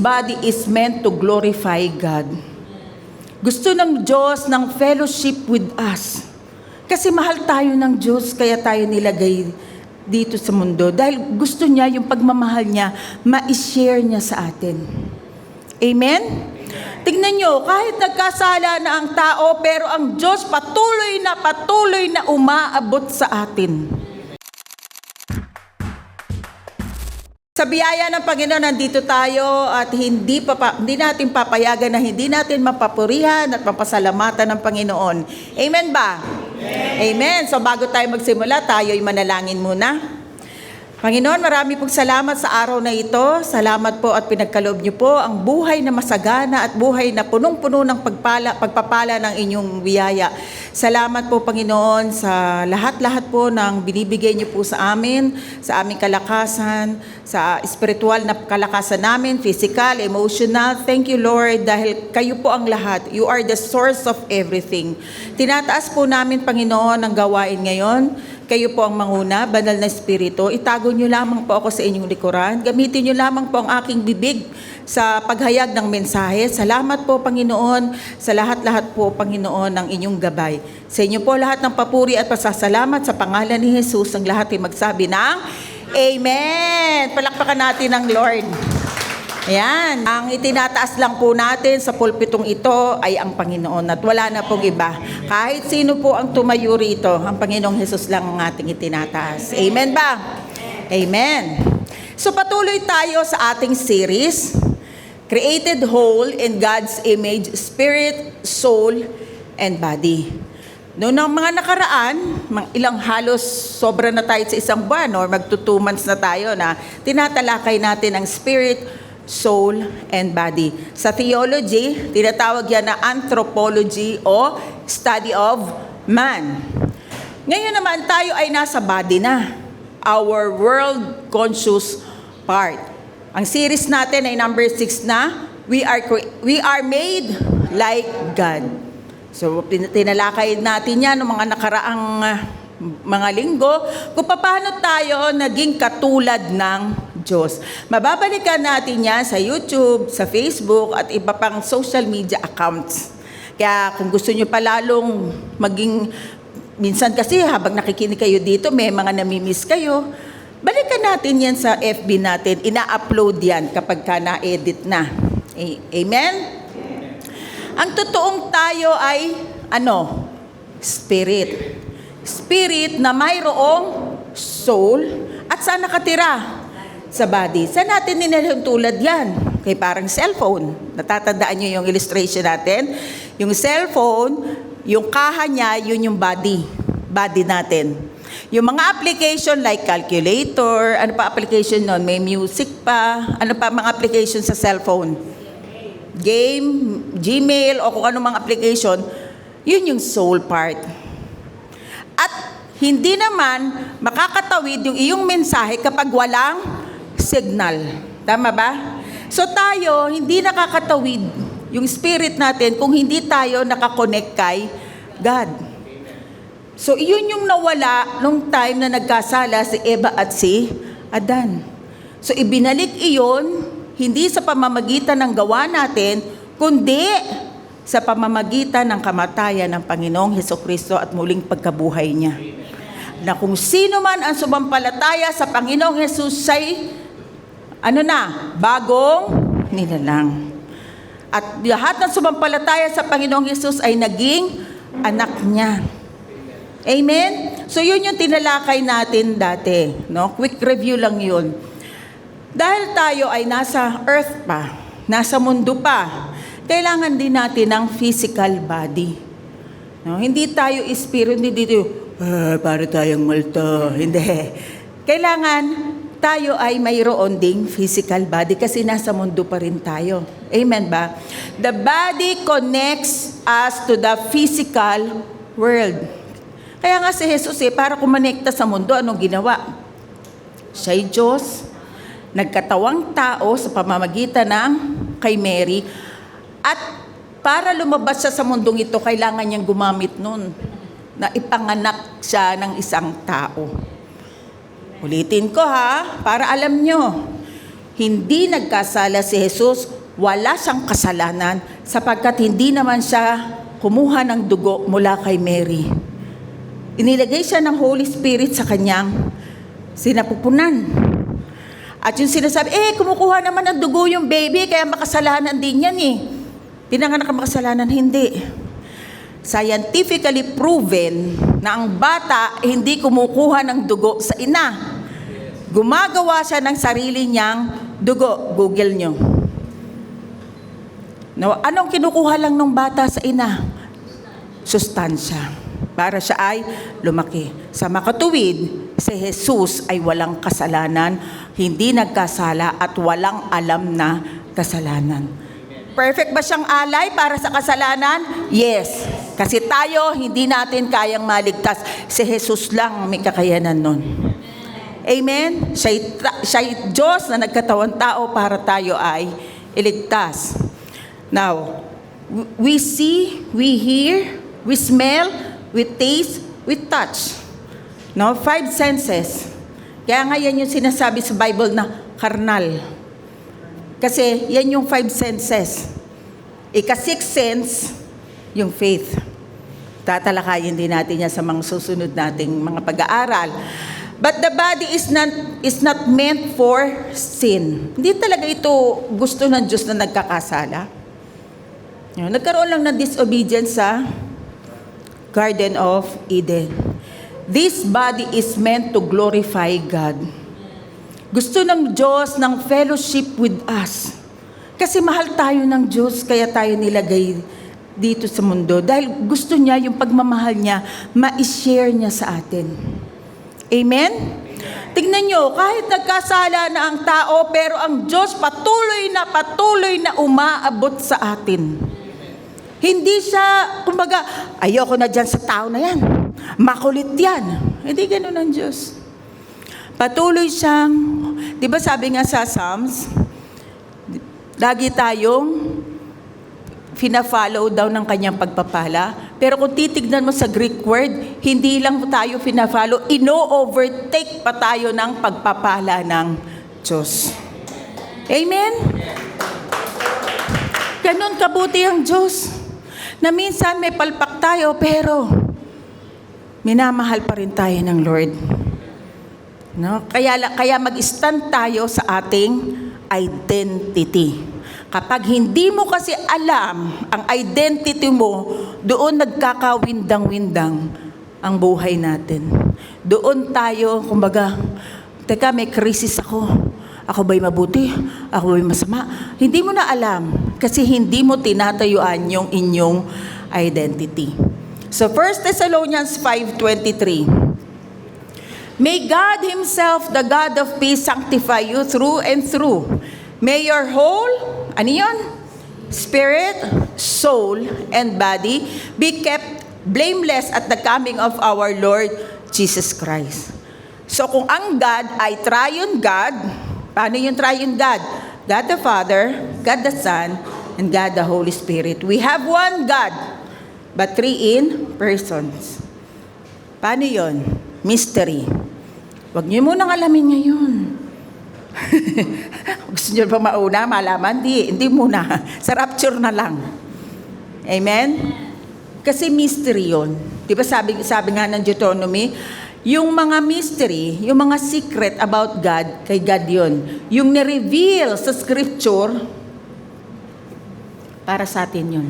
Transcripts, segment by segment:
body is meant to glorify God. Gusto ng Diyos ng fellowship with us. Kasi mahal tayo ng Diyos, kaya tayo nilagay dito sa mundo. Dahil gusto niya, yung pagmamahal niya, ma-share niya sa atin. Amen? Tignan nyo, kahit nagkasala na ang tao, pero ang Diyos patuloy na umaabot sa atin. Sa biyaya ng Panginoon, nandito tayo at hindi natin papayagan na hindi natin mapapurihan at mapasalamatan ng Panginoon. Amen ba? Amen. So bago tayo magsimula, tayo'y manalangin muna. Panginoon, marami pong salamat sa araw na ito. Salamat po at pinagkaloob niyo po ang buhay na masagana at buhay na punong-puno ng pagpapala ng inyong biyaya. Salamat po, Panginoon, sa lahat-lahat po ng binibigay niyo po sa amin, sa aming kalakasan, sa spiritual na kalakasan namin, physical, emotional. Thank you, Lord, dahil kayo po ang lahat. You are the source of everything. Tinataas po namin, Panginoon, ang gawain ngayon. Kayo po ang manguna, banal na Espiritu. Itago niyo lamang po ako sa inyong likuran. Gamitin niyo lamang po ang aking bibig sa paghayag ng mensahe. Salamat po, Panginoon, sa lahat-lahat po, Panginoon, ng inyong gabay. Sa inyo po lahat ng papuri at pasasalamat sa pangalan ni Jesus. Ang lahat ay magsabi ng Amen! Palakpakan natin ang Lord. Ayan, ang itinataas lang po natin sa pulpitong ito ay ang Panginoon at wala na pong iba. Kahit sino po ang tumayo rito, ang Panginoong Jesus lang ang ating itinataas. Amen ba? Amen. So patuloy tayo sa ating series, Created Whole in God's Image, Spirit, Soul, and Body. Noong mga nakaraan, ilang halos sobra na tayo sa isang buwan or magto 2 months na tayo na tinatalakay natin ang Spirit, soul, and body. Sa theology, tinatawag yan na anthropology o study of man. Ngayon naman, tayo ay nasa body na. Our world conscious part. Ang series natin ay number 6 na, we are made like God. So, tinalakay natin yan ng mga nakaraang mga linggo, kung paano tayo naging katulad ng Diyos. Mababalikan natin yan sa YouTube, sa Facebook, at iba pang social media accounts. Kaya kung gusto nyo pa lalong maging, minsan kasi habang nakikinig kayo dito, may mga namimiss kayo, balikan natin yan sa FB natin, ina-upload yan kapag ka na-edit na. Amen? Ang totoong tayo ay, spirit. Spirit na mayroong soul at saan nakatira? Sa body. Saan natin ninalintulad yan? Kaya parang cellphone. Natatandaan nyo yung illustration natin? Yung cellphone, yung kaha niya, yun yung body. Body natin. Yung mga application like calculator, ano pa application nun? May music pa. Ano pa mga application sa cellphone? Game, Gmail, o kung ano mga application, yun yung soul part. At hindi naman makakatawid yung iyong mensahe kapag walang signal. Tama ba? So tayo, hindi nakakatawid yung spirit natin kung hindi tayo nakakonect kay God. So iyon yung nawala nung time na nagkasala si Eva at si Adan. So ibinalik iyon, hindi sa pamamagitan ng gawa natin, kundi sa pamamagitan ng kamatayan ng Panginoong Hesukristo at muling pagkabuhay niya. Na kung sino man ang sumampalataya sa Panginoong Jesus ay bagong nilalang. At lahat ng sumampalataya sa Panginoong Jesus ay naging anak niya. Amen? So yun yung tinalakay natin dati. No? Quick review lang yun. Dahil tayo ay nasa earth pa, nasa mundo pa, kailangan din natin ng physical body. No? Hindi tayo espiritu, hindi dito, para tayong multo. Hindi. Kailangan tayo ay mayroon ding physical body kasi nasa mundo pa rin tayo. Amen ba? The body connects us to the physical world. Kaya nga si Jesus para kumonekta sa mundo, anong ginawa? Siya'y Diyos, nagkatawang tao sa pamamagitan ng kay Mary, at para lumabas siya sa mundong ito, kailangan niyang gumamit nun na ipanganak siya ng isang tao. Ulitin ko para alam nyo. Hindi nagkasala si Jesus, wala siyang kasalanan sapagkat hindi naman siya kumuha ng dugo mula kay Mary. Inilagay siya ng Holy Spirit sa kanyang sinapupunan. At yung sinasabi, kumukuha naman ng dugo yung baby, kaya makasalanan din yan eh. Pinanganak ang makasalanan, hindi. Scientifically proven na ang bata hindi kumukuha ng dugo sa ina. Gumagawa siya ng sarili niyang dugo. Google nyo. No, anong kinukuha lang ng bata sa ina? Sustansya. Para siya ay lumaki. Sa makatuwid, si Jesus ay walang kasalanan, hindi nagkasala at walang alam na kasalanan. Perfect ba siyang alay para sa kasalanan? Yes. Kasi tayo, hindi natin kayang maligtas. Si Jesus lang may kakayanan nun. Amen? Siya'y Diyos na nagkatawang tao para tayo ay iligtas. Now, we see, we hear, we smell, we taste, we touch. No? 5 senses. Kaya nga yan yung sinasabi sa Bible na karnal. Kasi yan yung 5 senses. Ika-6 sense, yung faith. Tatalakayin din natin yan sa mga susunod nating mga pag-aaral. But the body is not meant for sin. Hindi talaga ito gusto ng Diyos na nagkakasala. Nagkaroon lang ng disobedience sa Garden of Eden. This body is meant to glorify God. Gusto ng Diyos ng fellowship with us. Kasi mahal tayo ng Diyos, kaya tayo nilagay dito sa mundo. Dahil gusto niya, yung pagmamahal niya, ma-share niya sa atin. Amen? Tignan nyo, kahit nagkasala na ang tao, pero ang Diyos patuloy na umaabot sa atin. Hindi siya, kumbaga, ayoko na dyan sa tao na yan. Makulit yan. Hindi ganun ang Diyos. Patuloy siyang, di ba sabi nga sa Psalms, lagi tayong fina-follow daw ng kanyang pagpapala. Pero kung titignan mo sa Greek word, hindi lang tayo fina-follow, ino-overtake pa tayo ng pagpapala ng Diyos. Amen? Ganun kabuti ang Diyos. Na minsan may palpak tayo, pero minamahal pa rin tayo ng Lord. No? Kaya mag-stand tayo sa ating identity. Kapag hindi mo kasi alam ang identity mo, doon nagkakawindang-windang ang buhay natin. Doon tayo, kumbaga, teka, may krisis ako. Ako ba'y mabuti? Ako ba'y masama? Hindi mo na alam kasi hindi mo tinatayuan yung inyong identity. So 1 Thessalonians 5:23. May God Himself, the God of peace, sanctify you through and through. May your whole, ano yun? Spirit, soul, and body be kept blameless at the coming of our Lord Jesus Christ. So kung ang God ay triune God, paano yung triune God? God the Father, God the Son, and God the Holy Spirit. We have one God, but 3 in persons. Paano yun? Mystery. Huwag niyo munang alamin ngayon. Gusto niyo pa mauna, malaman? Hindi muna. Sa rapture na lang. Amen? Kasi mystery yun. Di ba sabi nga ng Deuteronomy, yung mga mystery, yung mga secret about God, kay God yun. Yung ni-reveal sa scripture, para sa atin yun.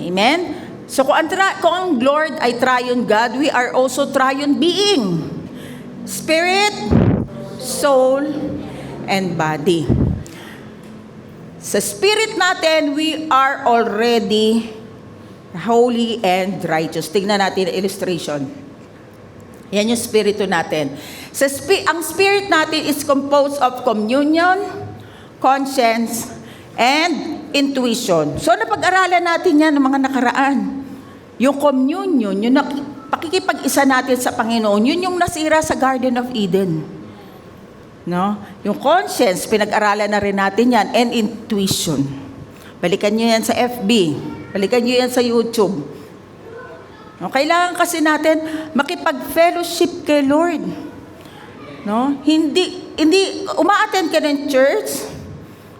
Amen? So kung ang Lord ay triune God, we are also triune being. Spirit, soul, and body. Sa spirit natin, we are already holy and righteous. Tingnan natin ang illustration. Yan yung spirito natin. Ang spirit natin is composed of communion, conscience, and intuition. So napag-aralan natin yan ng mga nakaraan. Yung communion, yung pakikipag-isa natin sa Panginoon, yun yung nasira sa Garden of Eden. No? Yung conscience, pinag-aralan na rin natin yan, and intuition. Balikan nyo yan sa FB, balikan nyo yan sa YouTube. No? Kailangan kasi natin makipag-fellowship kay Lord. No? Hindi hindi, uma-attend ka ng church,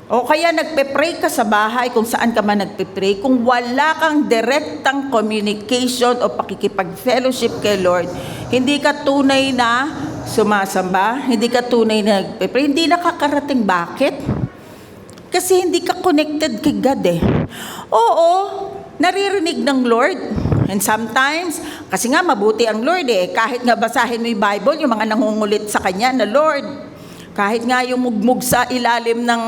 o kaya nagpe-pray ka sa bahay, kung saan ka man nagpe-pray, kung wala kang direktang communication o pakikipag-fellowship kay Lord, hindi ka tunay na sumasamba, hindi ka tunay na nagpe-pray, hindi nakakarating. Bakit? Kasi hindi ka connected kay God eh. Oo, naririnig ng Lord. And sometimes, kasi nga mabuti ang Lord eh, kahit nga basahin mo yung Bible, yung mga nangungulit sa Kanya na Lord, kahit nga yung mugmug sa ilalim ng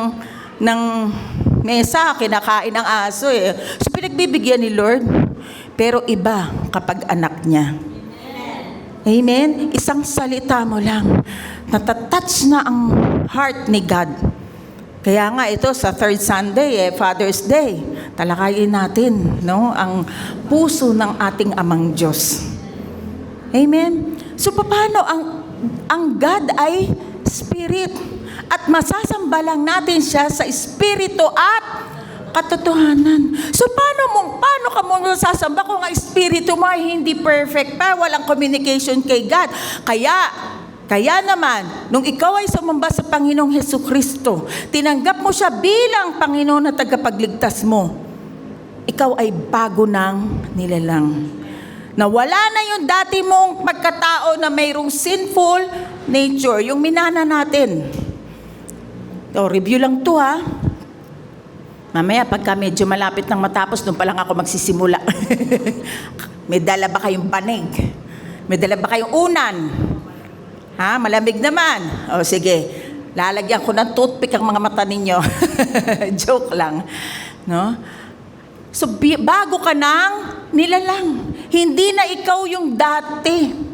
mesa, kinakain ng aso eh. So pinagbibigyan ni Lord. Pero iba kapag anak niya. Amen? Isang salita mo lang, natatouch na ang heart ni God. Kaya nga ito sa third Sunday, Father's Day, talakayin natin, no, ang puso ng ating amang Diyos. Amen? So paano ang God ay Spirit? At masasamba lang natin siya sa Espiritu at katotohanan. So paano ka mo sasamba kung ang Espiritu mo ay hindi perfect pa, walang communication kay God? Kaya naman, nung ikaw ay sumamba sa Panginoong Hesukristo, tinanggap mo siya bilang Panginoon na tagapagligtas mo, ikaw ay bago ng nilalang. Nawala na yung dati mong pagkatao na mayroong sinful nature, yung minana natin. O, review lang to ha. Mamaya, pagka medyo malapit nang matapos, doon pa lang ako magsisimula. May dala ba kayong banig? May dala ba kayong unan? Ha? Malamig naman. O, sige. Lalagyan ko ng toothpick ang mga mata ninyo. Joke lang. No? So, bago ka nang nilalang. Hindi na ikaw yung dati.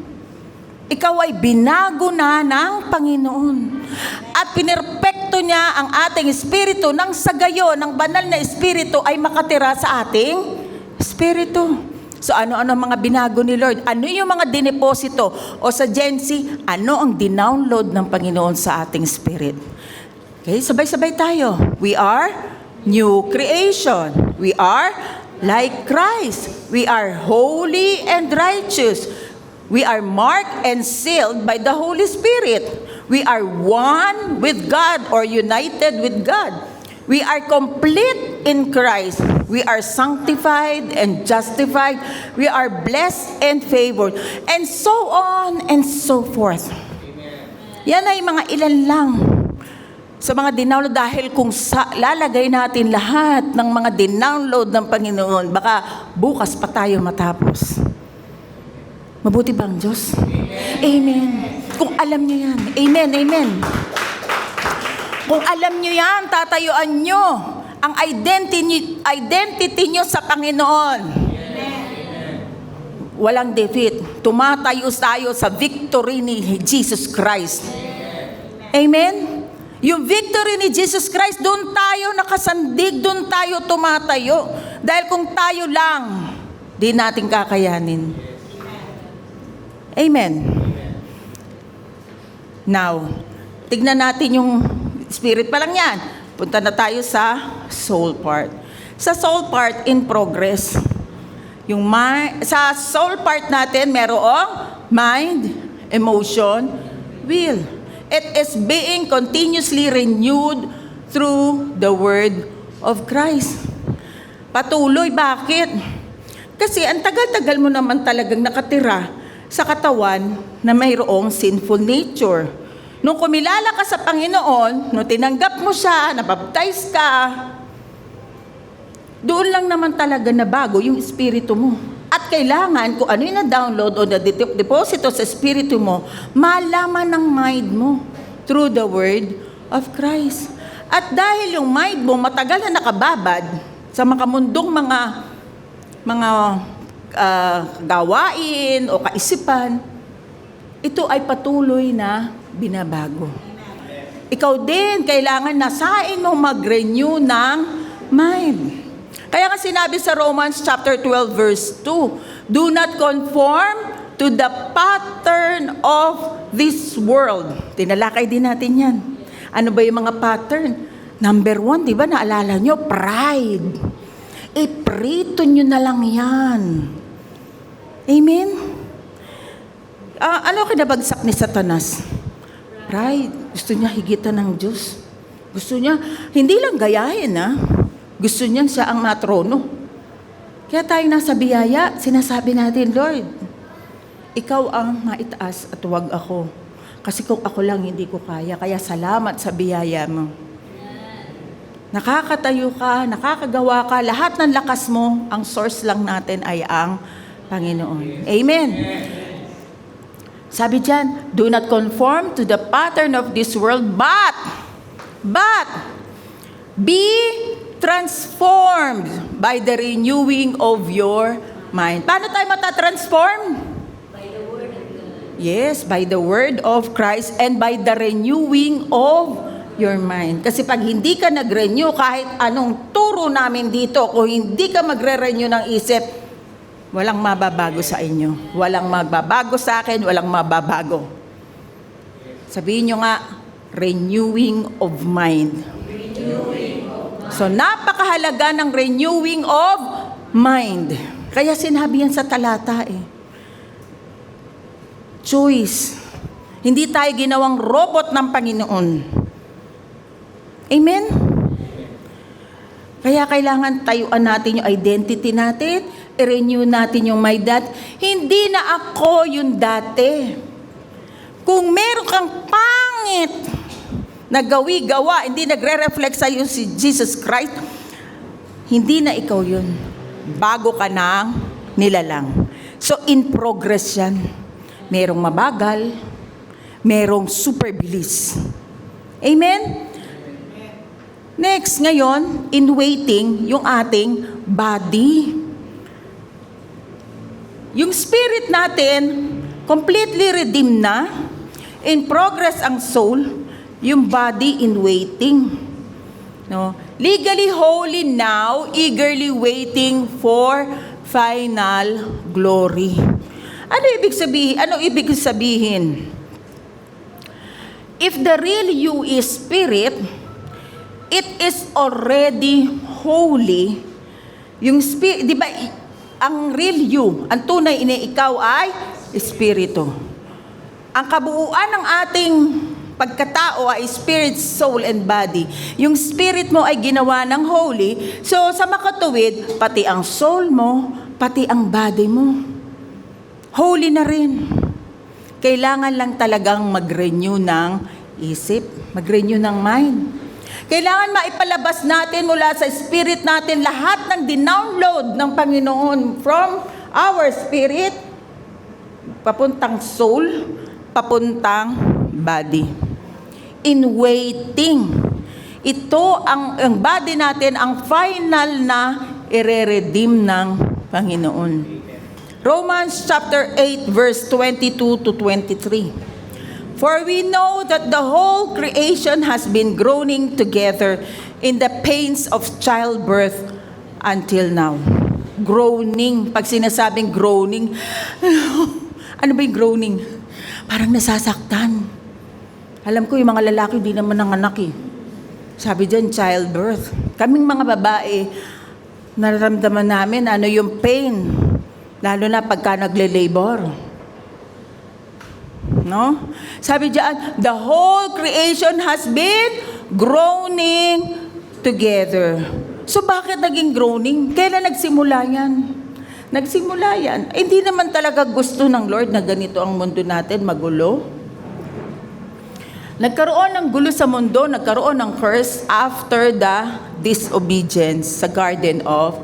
Ikaw ay binago na ng Panginoon. At pinerpekto niya ang ating espiritu nang sa gayon, ang banal na espiritu ay makatira sa ating espiritu. So ano-ano mga binago ni Lord? Ano yung mga dineposito? O sa Gen Z, ano ang dinownload ng Panginoon sa ating spirit? Okay, sabay-sabay tayo. We are new creation. We are like Christ. We are holy and righteous. We are marked and sealed by the Holy Spirit. We are one with God or united with God. We are complete in Christ. We are sanctified and justified. We are blessed and favored. And so on and so forth. Yan ay mga ilan lang sa mga dinownload, dahil kung lalagay natin lahat ng mga dinownload ng Panginoon, baka bukas pa tayo matapos. Mabuti ba ang Diyos? Amen. Kung alam niyo yan. Amen, amen. Kung alam niyo yan, tatayuan niyo ang identity niyo sa Panginoon. Walang defeat. Tumatayo tayo sa victory ni Jesus Christ. Amen? Yung victory ni Jesus Christ, doon tayo nakasandig, doon tayo tumatayo. Dahil kung tayo lang, di natin kakayanin. Amen. Now, tignan natin yung spirit pa lang yan. Punta na tayo sa soul part. Sa soul part, in progress. Sa soul part natin, merong mind, emotion, will. It is being continuously renewed through the word of Christ. Patuloy, bakit? Kasi ang tagal-tagal mo naman talagang nakatira sa katawan na mayroong sinful nature. Nung kumilala ka sa Panginoon, nung tinanggap mo siya, nabaptize ka, doon lang naman talaga na bago yung espiritu mo. At kailangan, kung ano yung na-download o na-deposito sa espiritu mo, malaman ng mind mo through the word of Christ. At dahil yung mind mo matagal na nakababad sa makamundong mga gawain o kaisipan, ito ay patuloy na binabago. Ikaw din, kailangan nasain mo mag-renew ng mind. Kaya nga sinabi sa Romans chapter 12 verse 2, do not conform to the pattern of this world. Tinalakay din natin yan. Ano ba yung mga pattern? Number 1, di ba, naalala nyo? Pride. Iprito nyo na lang yan. Amen? Ano kinabagsak ni Satanas? Pride. Gusto niya higitan ng Diyos. Gusto niya, hindi lang gayahin gusto niya siya ang matrono. Kaya tayo nasa biyaya, sinasabi natin, Lord, ikaw ang maitaas at huwag ako. Kasi kung ako lang, hindi ko kaya. Kaya salamat sa biyaya mo. Nakakatayo ka, nakakagawa ka, lahat ng lakas mo, ang source lang natin ay ang Panginoon. Amen. Sabi diyan, do not conform to the pattern of this world, but be transformed by the renewing of your mind. Paano tayo matatransform? By the word of God. Yes, by the word of Christ and by the renewing of your mind. Kasi pag hindi ka nag-renew, kahit anong turo namin dito, kung hindi ka magre-renew ng isip, walang mababago sa inyo. Walang magbabago sa akin, walang mababago. Sabihin nyo nga, renewing of mind. So, napakahalaga ng renewing of mind. Kaya sinabi yan sa talata Choice. Hindi tayo ginawang robot ng Panginoon. Amen? Kaya kailangan tayuan natin yung identity natin, i-renew natin yung my dad. Hindi na ako yung dati. Kung meron kang pangit na gawi-gawa, hindi nagre-reflect sa iyo si Jesus Christ, hindi na ikaw yun. Bago ka nang nilalang. So, in progress yan. Merong mabagal, merong super bilis. Amen? Next, ngayon, in waiting, yung ating body. Yung spirit natin, completely redeemed na. In progress ang soul, yung body in waiting. No? Legally holy now, eagerly waiting for final glory. Ano ibig sabihin? If the real you is spirit, it is already holy. Yung spirit, di ba, ang real you, ang tunay ikaw ay espiritu. Ang kabuuan ng ating pagkatao ay spirit, soul, and body. Yung spirit mo ay ginawa ng holy. So, sa makatuwid, pati ang soul mo, pati ang body mo, holy na rin. Kailangan lang talagang mag-renew ng isip, mag-renew ng mind. Kailangan maipalabas natin mula sa spirit natin lahat ng dinownload ng Panginoon from our spirit, papuntang soul, papuntang body. In waiting. Ito ang body natin, ang final na ire-redeem ng Panginoon. Romans chapter 8 verse 22 to 23. For we know that the whole creation has been groaning together in the pains of childbirth until now. Groaning. Pag sinasabing groaning, ano ba yung groaning? Parang nasasaktan. Alam ko yung mga lalaki di naman nanganak Sabi dyan, childbirth. Kaming mga babae, nararamdaman namin ano yung pain. Lalo na pagka nagle-labor. No? Sabi diyan, the whole creation has been groaning together. So bakit naging groaning? Kailan nagsimula yan? Nagsimula yan. Hindi naman talaga gusto ng Lord na ganito ang mundo natin, magulo. Nagkaroon ng gulo sa mundo, nagkaroon ng curse after the disobedience sa Garden of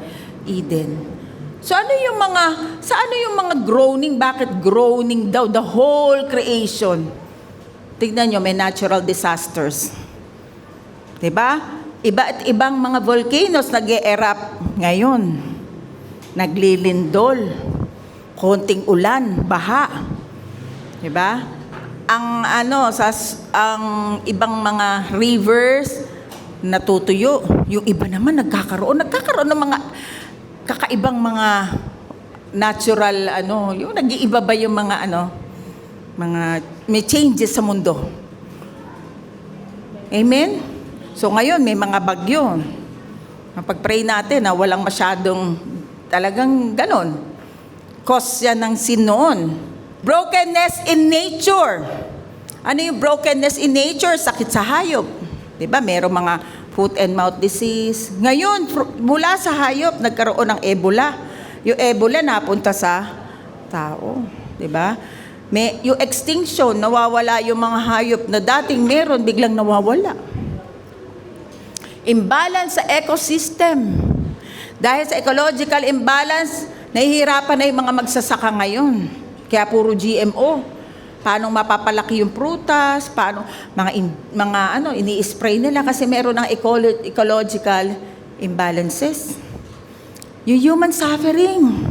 Eden. So ano yung mga groaning? Bakit groaning daw the whole creation? Tignan nyo, may natural disasters. Diba? Iba't ibang mga volcanoes nag-e-erupt ngayon. Naglilindol. Konting ulan, baha. Diba? Ang ibang mga rivers natutuyo. Yung iba naman nagkakaroon ng mga kakaibang mga natural yung nag-iiba ba yung mga may changes sa mundo. Amen? So ngayon may mga bagyo. Pag-pray natin na walang masyadong talagang ganon. Cause yan ng sin noon. Brokenness in nature. Ano yung brokenness in nature? Sakit sa hayop. Diba? Merong mga foot and mouth disease. Ngayon, mula sa hayop, nagkaroon ng Ebola. Yung Ebola napunta sa tao. Diba? Yung extinction, nawawala yung mga hayop na dating meron, biglang nawawala. Imbalance sa ecosystem. Dahil sa ecological imbalance, nahihirapan na yung mga magsasaka ngayon. Kaya puro GMO. Paano mapapalaki yung prutas, paano ini-spray nila kasi meron ng ecological imbalances. Yung human suffering.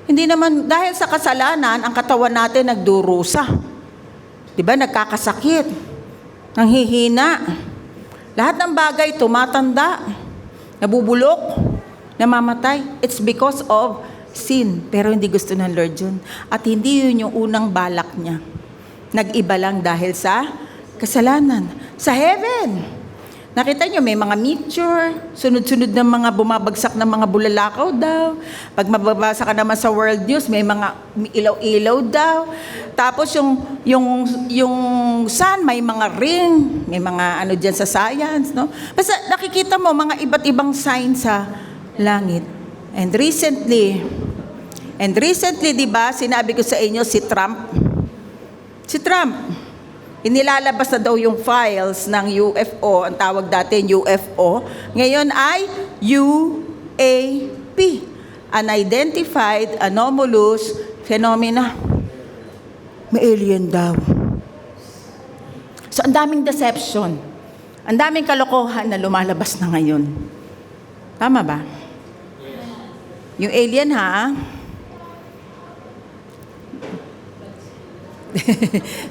Hindi naman, dahil sa kasalanan, ang katawan natin nagdurusa. Diba? Nagkakasakit. Nanghihina. Lahat ng bagay tumatanda. Nabubulok. Namamatay. It's because of sin. Pero hindi gusto ng Lord yun. At hindi yun yung unang balak niya. Nag-iba lang dahil sa kasalanan. Sa heaven. Nakita nyo, may mga meteor, sunod-sunod ng mga bumabagsak ng mga bulalakaw daw. Pag mababasa ka naman sa world news, may mga ilaw-ilaw daw. Tapos yung sun, may mga ring, may mga ano dyan sa science, no? Basta nakikita mo mga iba't ibang sign sa langit. And recently, di ba, sinabi ko sa inyo si Trump, inilalabas na daw yung files ng UFO, ang tawag dati UFO, ngayon ay UAP, Unidentified Anomalous Phenomena. May alien daw. So, ang daming deception, ang daming kalokohan na lumalabas na ngayon. Tama ba? Yung alien, ha?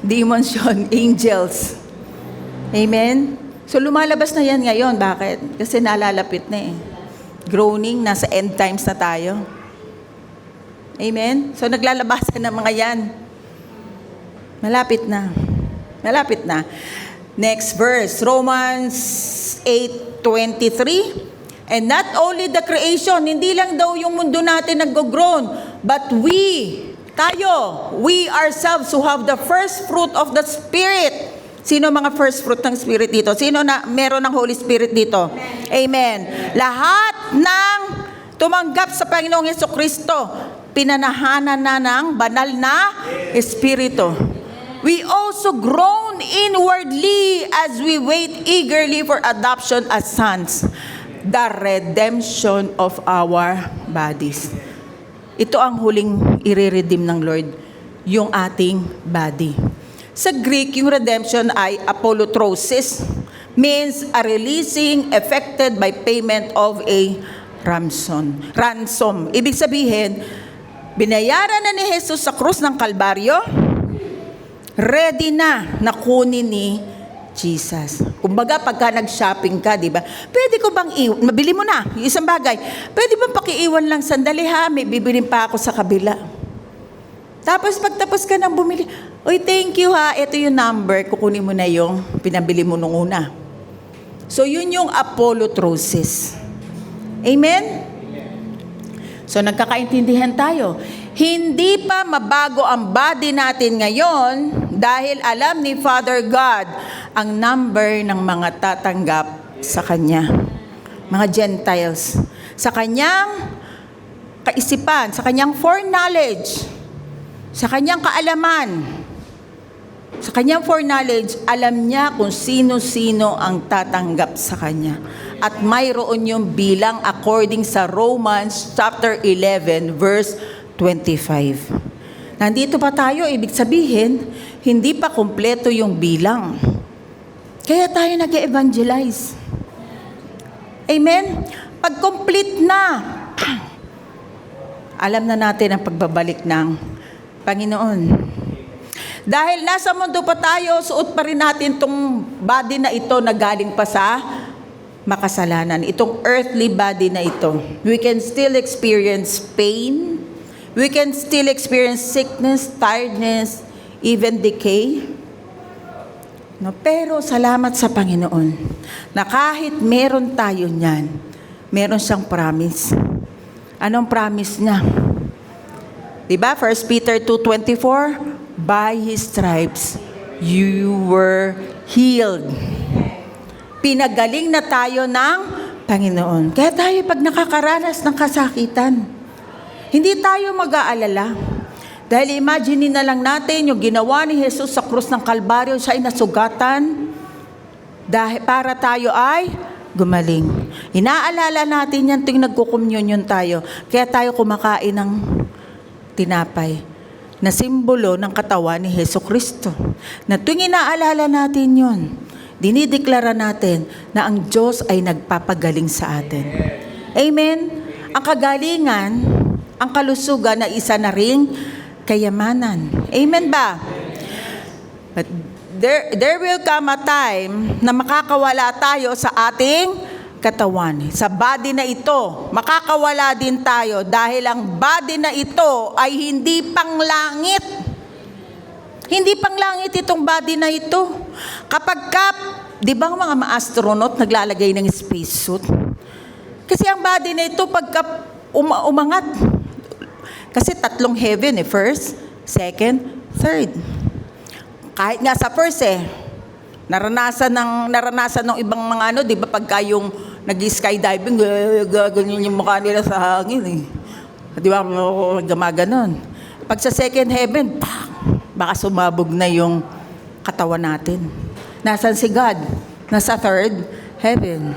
Demons yun, angels. Amen? So lumalabas na yan ngayon. Bakit? Kasi nalalapit na eh. Groaning, nasa end times na tayo. Amen? So naglalabasan ng mga yan. Malapit na. Malapit na. Next verse, Romans 8:23. And not only the creation, hindi lang daw yung mundo natin nag-groan, but we ourselves who have the first fruit of the Spirit. Sino mga first fruit ng Spirit dito? Sino na meron ng Holy Spirit dito? Amen. Lahat ng tumanggap sa Panginoong Jesucristo, pinanahanan na ng banal na Espiritu. We also groan inwardly as we wait eagerly for adoption as sons, the redemption of our bodies. Ito ang huling i-redeem ng Lord, yung ating body. Sa Greek, yung redemption ay apolutrosis, means a releasing effected by payment of a ransom. Ibig sabihin, binayaran na ni Jesus sa krus ng Kalbaryo, ready na kunin ni Jesus. Kumbaga, pagka nag-shopping ka, di ba? Pwede ko bang mabili mo na, yung isang bagay. Pwede bang pakiiwan lang sandali ha, may bibilin pa ako sa kabila. Tapos pagtapos ka nang bumili, oy, thank you ha, ito yung number, kukunin mo na yung pinabili mo nung una. So, yun yung apolutrosis. Amen? So, nagkakaintindihan tayo. Hindi pa mabago ang body natin ngayon dahil alam ni Father God ang number ng mga tatanggap sa Kanya. Mga Gentiles. Sa Kanyang kaisipan, sa Kanyang foreknowledge, sa Kanyang kaalaman, sa Kanyang foreknowledge, alam niya kung sino-sino ang tatanggap sa Kanya. At mayroon yung bilang according sa Romans chapter 11 verse 25. Nandito pa tayo, ibig sabihin, hindi pa kumpleto yung bilang. Kaya tayo nag-evangelize. Amen? Pag complete na, alam na natin ang pagbabalik ng Panginoon. Dahil nasa mundo pa tayo, suot pa rin natin itong body na ito na galing pa sa makasalanan. Itong earthly body na ito. We can still experience pain. We can still experience sickness, tiredness, even decay. No, pero salamat sa Panginoon na kahit meron tayo niyan, meron siyang promise. Anong promise niya? Diba? 1 Peter 2:24, by His stripes you were healed. Pinagaling na tayo ng Panginoon. Kaya tayo pag nakakaranas ng kasakitan, hindi tayo mag-aalala. Dahil imagine na lang natin yung ginawa ni Jesus sa krus ng Kalbaryo, siya ay nasugatan dahil para tayo ay gumaling. Inaalala natin yan tuwing nagkukommunyon tayo. Kaya tayo kumakain ng tinapay na simbolo ng katawan ni Jesucristo. Na tuwing inaalala natin yun, dinideklara natin na ang Diyos ay nagpapagaling sa atin. Amen? Ang kagalingan, ang kalusugan na isa na ring kayamanan. Amen ba? But there will come a time na makakawala tayo sa ating katawan. Sa body na ito, makakawala din tayo dahil ang body na ito ay hindi panglangit. Hindi panglangit itong body na ito. Di ba ang mga astronaut naglalagay ng spacesuit? Kasi ang body na ito pagka umangat, kasi 3 heaven first, second, third. Kahit nga sa first naranasan ng ibang mga di ba pagka yung nag-skydiving, ganyan yung mukha nila sa hangin Di ba, gumaganon. Pag sa second heaven, baka sumabog na yung katawan natin. Nasaan si God? Nasa third heaven.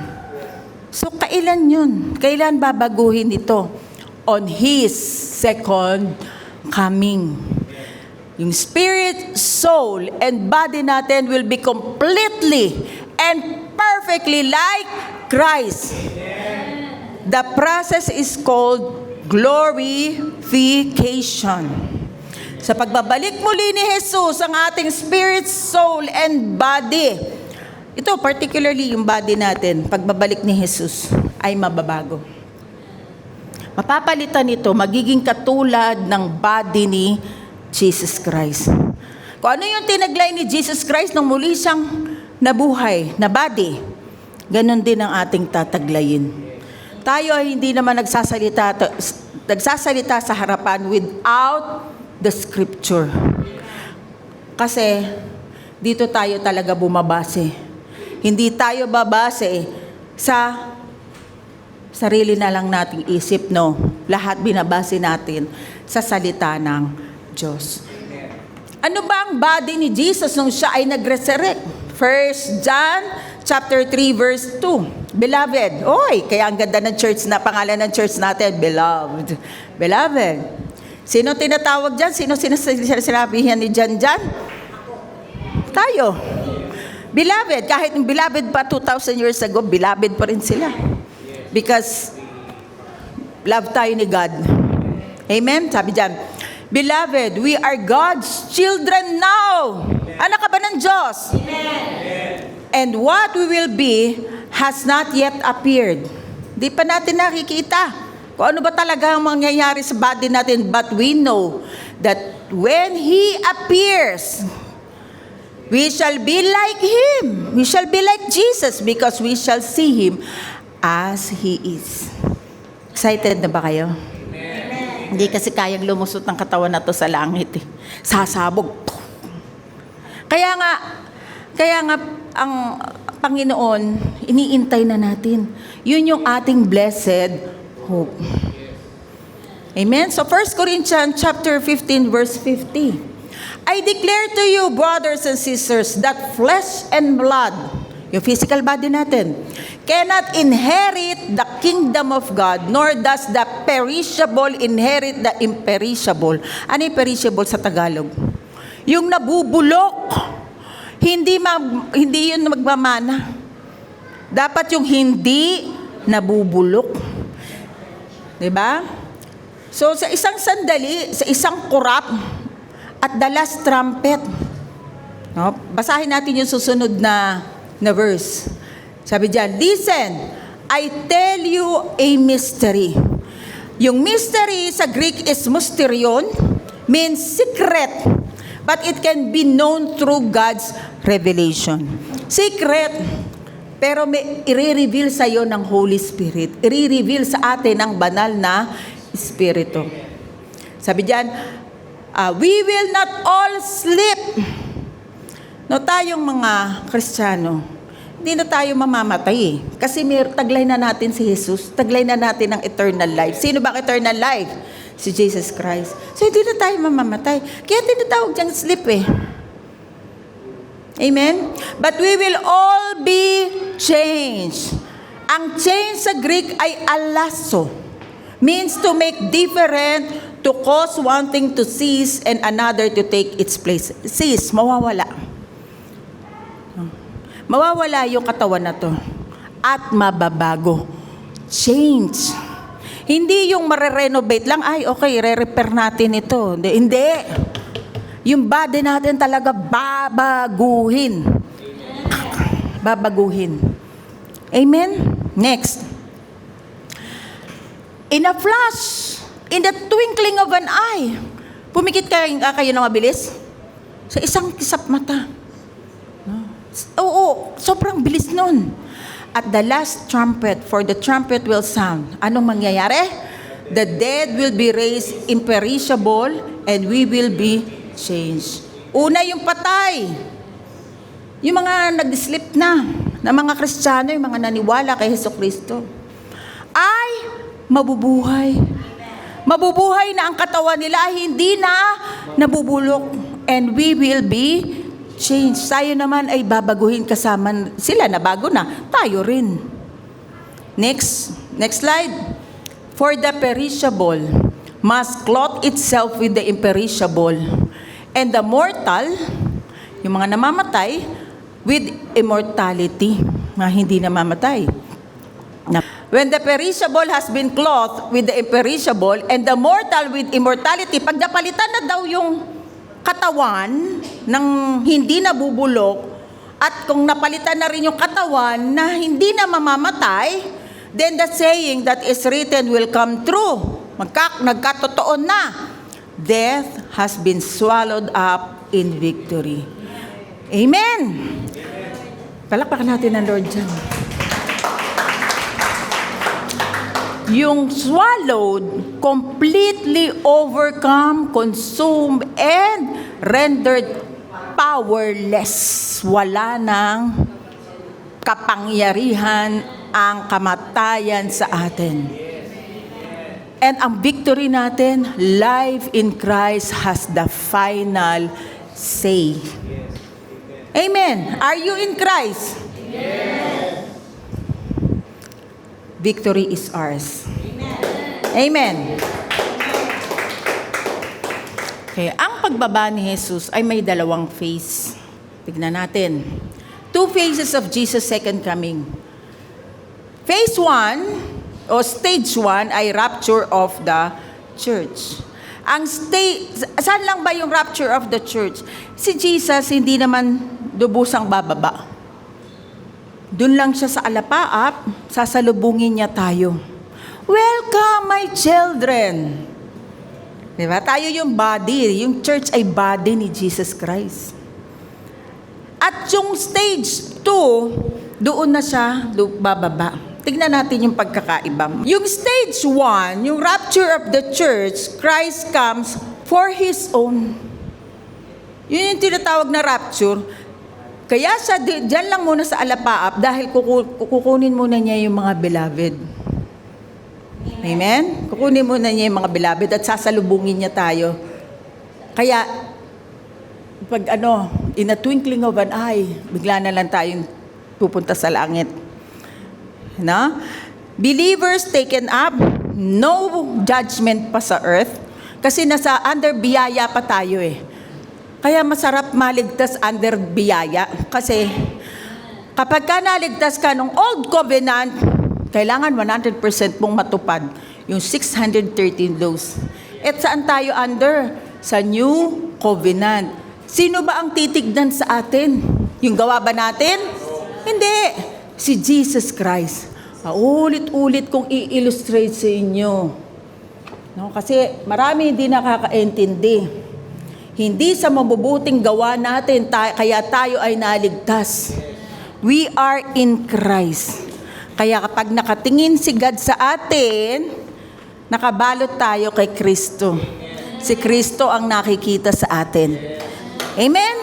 So, kailan yun? Kailan babaguhin ito? On His second coming. Yung spirit, soul, and body natin will be completely and perfectly like Christ. The process is called glorification. Sa pagbabalik muli ni Jesus ang ating spirit, soul, and body. Ito, particularly yung body natin, pagbabalik ni Jesus ay mababago. Mapapalitan ito, magiging katulad ng body ni Jesus Christ. Kung ano yung tinaglay ni Jesus Christ nung muli siyang nabuhay, na body, ganun din ang ating tataglayin. Tayo ay hindi naman nagsasalita sa harapan without the scripture. Kasi dito tayo talaga bumabase. Hindi tayo babase sa sarili na lang nating isip, no. Lahat binabase natin sa salita ng Diyos. Ano ba ang body ni Jesus nung siya ay nag-resurrect? 1 John chapter 3 verse 2. Beloved. Kaya ang ganda ng church na pangalan ng church natin, Beloved. Beloved. Sino tinatawag dyan? Sino sinasabihan ni John dyan? Tayo. Beloved. Kahit yung beloved pa 2,000 years ago, beloved pa rin sila. Because love tayo ni God. Amen? Sabi dyan, Beloved, we are God's children now. Anak ka ba ng Diyos? Amen. And what we will be has not yet appeared. Di pa natin nakikita kung ano ba talaga ang mangyayari sa body natin. But we know that when He appears, we shall be like Him. We shall be like Jesus because we shall see Him as He is. Excited na ba kayo? Amen. Hindi kasi kayang lumusot ng katawan na to sa langit Sasabog. Kaya nga ang Panginoon, iniintay na natin. Yun yung ating blessed hope. Amen? So 1 Corinthians chapter 15 verse 50. I declare to you, brothers and sisters, that flesh and blood, yung physical body natin, cannot inherit the kingdom of God, nor does the perishable inherit the imperishable. Ano yung perishable sa Tagalog? Yung nabubulok. Hindi yun magmamana. Dapat yung hindi nabubulok. Diba? So, sa isang sandali, sa isang kurap, at the last trumpet. No? Basahin natin yung susunod na verse. Sabi diyan, listen, I tell you a mystery. Yung mystery sa Greek is mysterion, means secret, but it can be known through God's revelation. Secret, pero may i-reveal sa iyo ng Holy Spirit. I-reveal sa atin ng banal na Espiritu. Sabi diyan, we will not all sleep, No, tayong mga Kristiyano, hindi na tayo mamamatay eh. Kasi taglay na natin si Jesus, taglay na natin ang eternal life. Sino ba ang eternal life? Si Jesus Christ. So hindi na tayo mamamatay. Kaya tinatawag diyang sleep eh. Amen? But we will all be changed. Ang change sa Greek ay alasso. Means to make different, to cause one thing to cease and another to take its place. Cease, mawawala. Mawawala yung katawan na to. At mababago. Change. Hindi yung mare-renovate lang, ay okay, re-repair natin ito. Hindi. Yung body natin talaga babaguhin. Babaguhin. Amen? Next. In a flash, in the twinkling of an eye, pumikit kayo na mabilis? Sa isang kisap mata. Oo, sobrang bilis nun. At the last trumpet, for the trumpet will sound. Anong mangyayari? The dead will be raised imperishable and we will be changed. Una yung patay. Yung mga nag-sleep na mga Kristiyano, yung mga naniwala kay Jesucristo, ay mabubuhay. Mabubuhay na ang katawan nila ay hindi na nabubulok. And we will be changed. Tayo naman ay babaguhin kasama sila na bago na. Tayo rin. Next slide. For the perishable must clothe itself with the imperishable, and the mortal, yung mga namamatay, with immortality, na hindi namamatay. When the perishable has been clothed with the imperishable, and the mortal with immortality, pag napalitan na daw yung katawan ng hindi nabubulok, at kung napalitan na rin yung katawan na hindi na mamamatay, then the saying that is written will come true. Nagkatotoo na. Death has been swallowed up in victory. Amen. Palakpakan natin ang Lord dyan. Yung swallowed, completely overcome, consumed, and rendered powerless. Wala nang kapangyarihan ang kamatayan sa atin. And ang victory natin, life in Christ has the final say. Amen. Are you in Christ? Yes. Victory is ours. Amen. Okay, ang pagbaba ni Jesus ay may dalawang phase. Tignan natin. 2 phases of Jesus' second coming. Phase 1 o stage 1 ay rapture of the church. Saan lang ba yung rapture of the church? Si Jesus hindi naman lubusang bababa. Doon lang siya sa alapaap, sasalubungin niya tayo. Welcome, my children. Diba? Tayo yung body. Yung church ay body ni Jesus Christ. At yung stage 2, doon na siya bababa. Tignan natin yung pagkakaiba. Yung stage 1, yung rapture of the church, Christ comes for His own. Yun yung tinatawag na rapture. Kaya siya dyan lang muna sa alapaap dahil kukunin muna niya yung mga beloved. Amen? Kukunin muna niya yung mga beloved at sasalubungin niya tayo. Kaya, pag in a twinkling of an eye, bigla na lang tayong pupunta sa langit. No? Believers taken up, no judgment pa sa earth, kasi nasa under biyaya pa tayo eh. Kaya masarap maligtas under biyaya. Kasi kapag ka naligtas ka ng old covenant, kailangan 100% mong matupad yung 613 laws. At saan tayo under? Sa new covenant. Sino ba ang titignan sa atin? Yung gawa ba natin? Hindi. Si Jesus Christ. Paulit-ulit kong i-illustrate sa inyo. No? Kasi marami hindi nakakaintindi. Hindi sa mabubuting gawa natin, kaya tayo ay naligtas. We are in Christ. Kaya kapag nakatingin si God sa atin, nakabalot tayo kay Kristo. Si Kristo ang nakikita sa atin. Amen?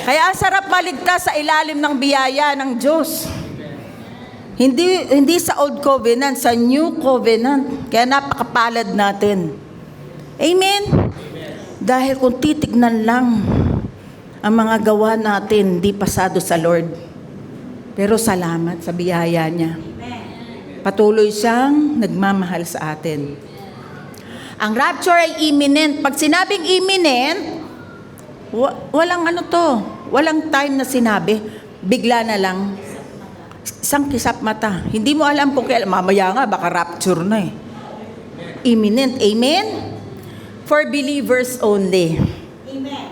Kaya ang sarap maligtas sa ilalim ng biyaya ng Diyos. Hindi sa old covenant, sa new covenant. Kaya napakapalad natin. Amen? Dahil kung titignan lang ang mga gawa natin, di pasado sa Lord. Pero salamat sa biyaya niya. Patuloy siyang nagmamahal sa atin. Ang rapture ay imminent. Pag sinabing imminent, walang walang time na sinabi. Bigla na lang. Isang kisap mata. Hindi mo alam kung kailan. Mamaya nga, baka rapture na eh. Imminent. Amen? For believers only. Amen.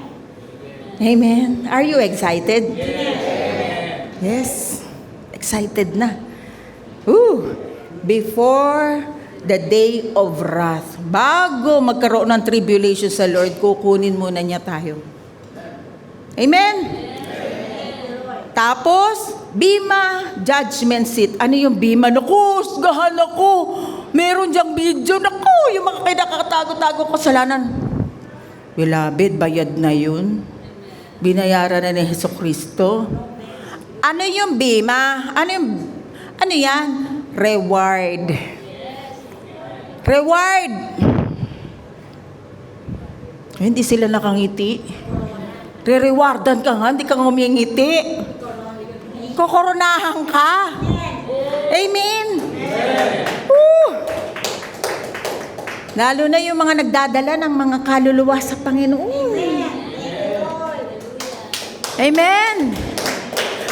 Amen. Are you excited? Yes. Excited na. Before the day of wrath. Bago magkaroon ng tribulation sa Lord, kukunin muna niya tayo. Amen? Tapos, Bima Judgment Seat. Ano yung Bima? Naku, gahan ako. Meron diyang video. Naku, yung mga kinakatago-tago kasalanan. Beloved, bayad na yun. Binayaran na ni Jesucristo. Ano yung Bima? Ano yan? Reward. Reward. Hindi sila nakangiti. Re-rewardan ka nga, hindi ka ngumingiti. Kokoronahan ka. Amen. Lalo na yung mga nagdadala ng mga kaluluwa sa Panginoon. Amen.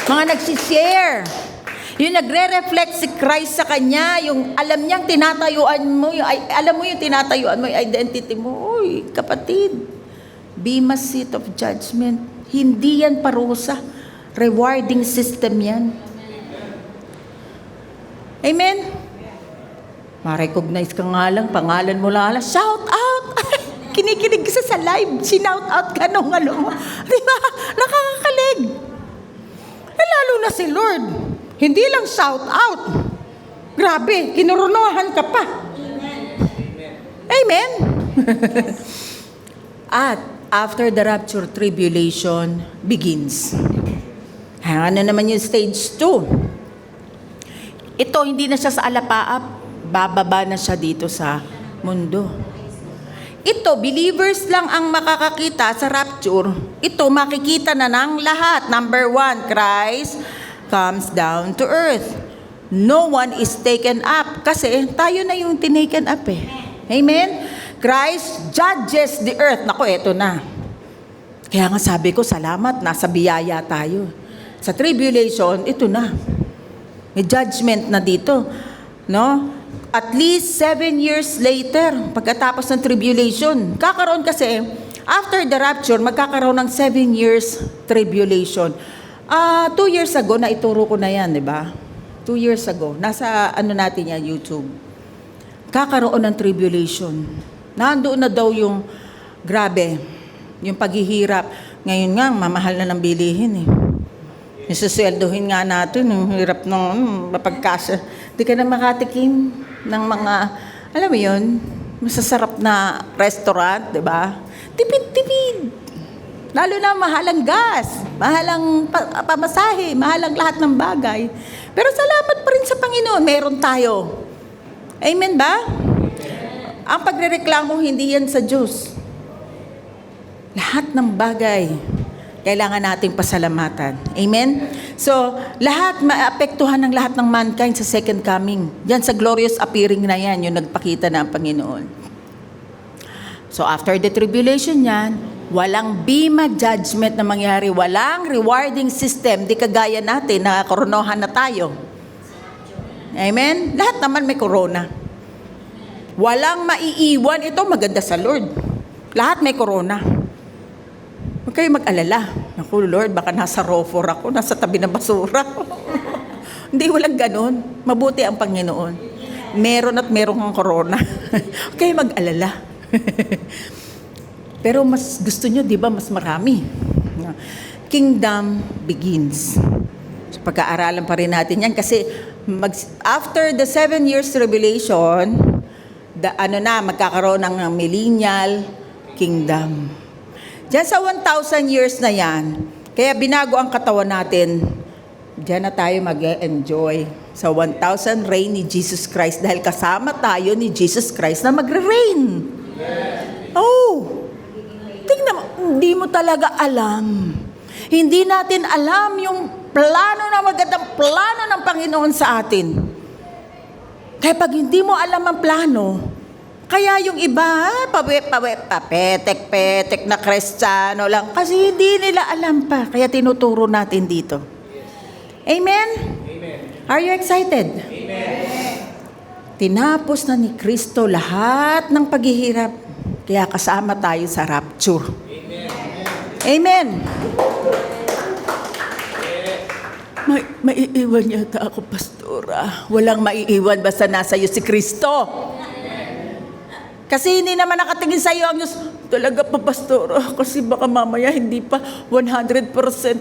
Mga nagsishare. Yung nagre-reflect si Christ sa kanya, yung alam niyang tinatayuan mo, alam mo yung tinatayuan mo, yung identity mo. Uy, kapatid, Bema Seat of Judgment. Hindi yan parusa. Rewarding system yan. Amen? Ma-recognize ka nga lang, pangalan mo lang, shout out! Kinikinig ka sa live, sinout out ka nung ano mo. Di ba? Nakakakilig. Lalo na si Lord. Hindi lang shout out. Grabe, kinurunuhan ka pa. Amen? At after the rapture, tribulation begins. Ano naman yung stage 2? Ito, hindi na siya sa alapaap. Bababa na siya dito sa mundo. Ito, believers lang ang makakakita sa rapture. Ito, makikita na ng lahat. Number 1, Christ comes down to earth. No one is taken up. Kasi tayo na yung tinaken up eh. Amen? Christ judges the earth. Naku, eto na. Kaya nga sabi ko, salamat, nasa biyaya tayo. Sa tribulation, ito na. May judgment na dito. No? At least 7 years later, pagkatapos ng tribulation, kakaroon kasi, after the rapture, magkakaroon ng 7 years tribulation. 2 years ago, naituro ko na yan, di ba? 2 years ago. Nasa natin yan, YouTube. Kakaroon ng tribulation. Nandoon na daw yung grabe, yung paghihirap. Ngayon nga, mamahal na ng bilihin eh. Isusweldohin nga natin, yung hirap ng mapagkasya. Di ka na makatikim ng mga, alam mo yun, masasarap na restaurant, di ba? Tipid-tipid. Lalo na mahalang gas, mahalang pamasahe, mahalang lahat ng bagay. Pero salamat pa rin sa Panginoon, meron tayo. Amen ba? Ang pagrereklamo, hindi yan sa Diyos. Lahat ng bagay, kailangan nating pasalamatan. Amen? So, lahat, maapektuhan ng lahat ng mankind sa second coming. Diyan sa glorious appearing na yan, yung nagpakita na ang Panginoon. So, after the tribulation yan, walang bima judgment na mangyari, walang rewarding system, di kagaya natin na koronohan na tayo. Amen? Lahat naman may corona. Walang maiiwan. Ito maganda sa Lord. Lahat may corona. Huwag kayo mag-alala. Naku, Lord, baka nasa rofor ako, nasa tabi ng basura. Hindi, walang ganun. Mabuti ang Panginoon. Meron at meron kang corona. Huwag kayo mag-alala. Pero mas gusto nyo, di ba, mas marami. Kingdom begins. So, pagkaaralan pa rin natin yan kasi after the 7 years tribulation, magkakaroon ng millennial kingdom. Diyan sa 1,000 years na yan, Kaya binago ang katawan natin. Diyan na tayo mag-enjoy sa 1,000 reign ni Jesus Christ dahil kasama tayo ni Jesus Christ na magre-reign. Oh, tingnan mo, hindi mo talaga alam. Hindi natin alam yung magandang plano ng Panginoon sa atin. Kaya pag hindi mo alam ang plano, kaya yung iba, papetek-petek na Kristiyano lang. Kasi hindi nila alam pa. Kaya tinuturo natin dito. Amen? Are you excited? Amen. Tinapos na ni Kristo lahat ng paghihirap. Kaya kasama tayo sa rapture. Amen. Maiiwan yata ako, pastora. Walang maiiwan basta nasa iyo si Kristo. Kasi hindi naman nakatingin sa iyo ang Diyos. Talaga pa, pastora. Kasi baka mamaya hindi pa 100%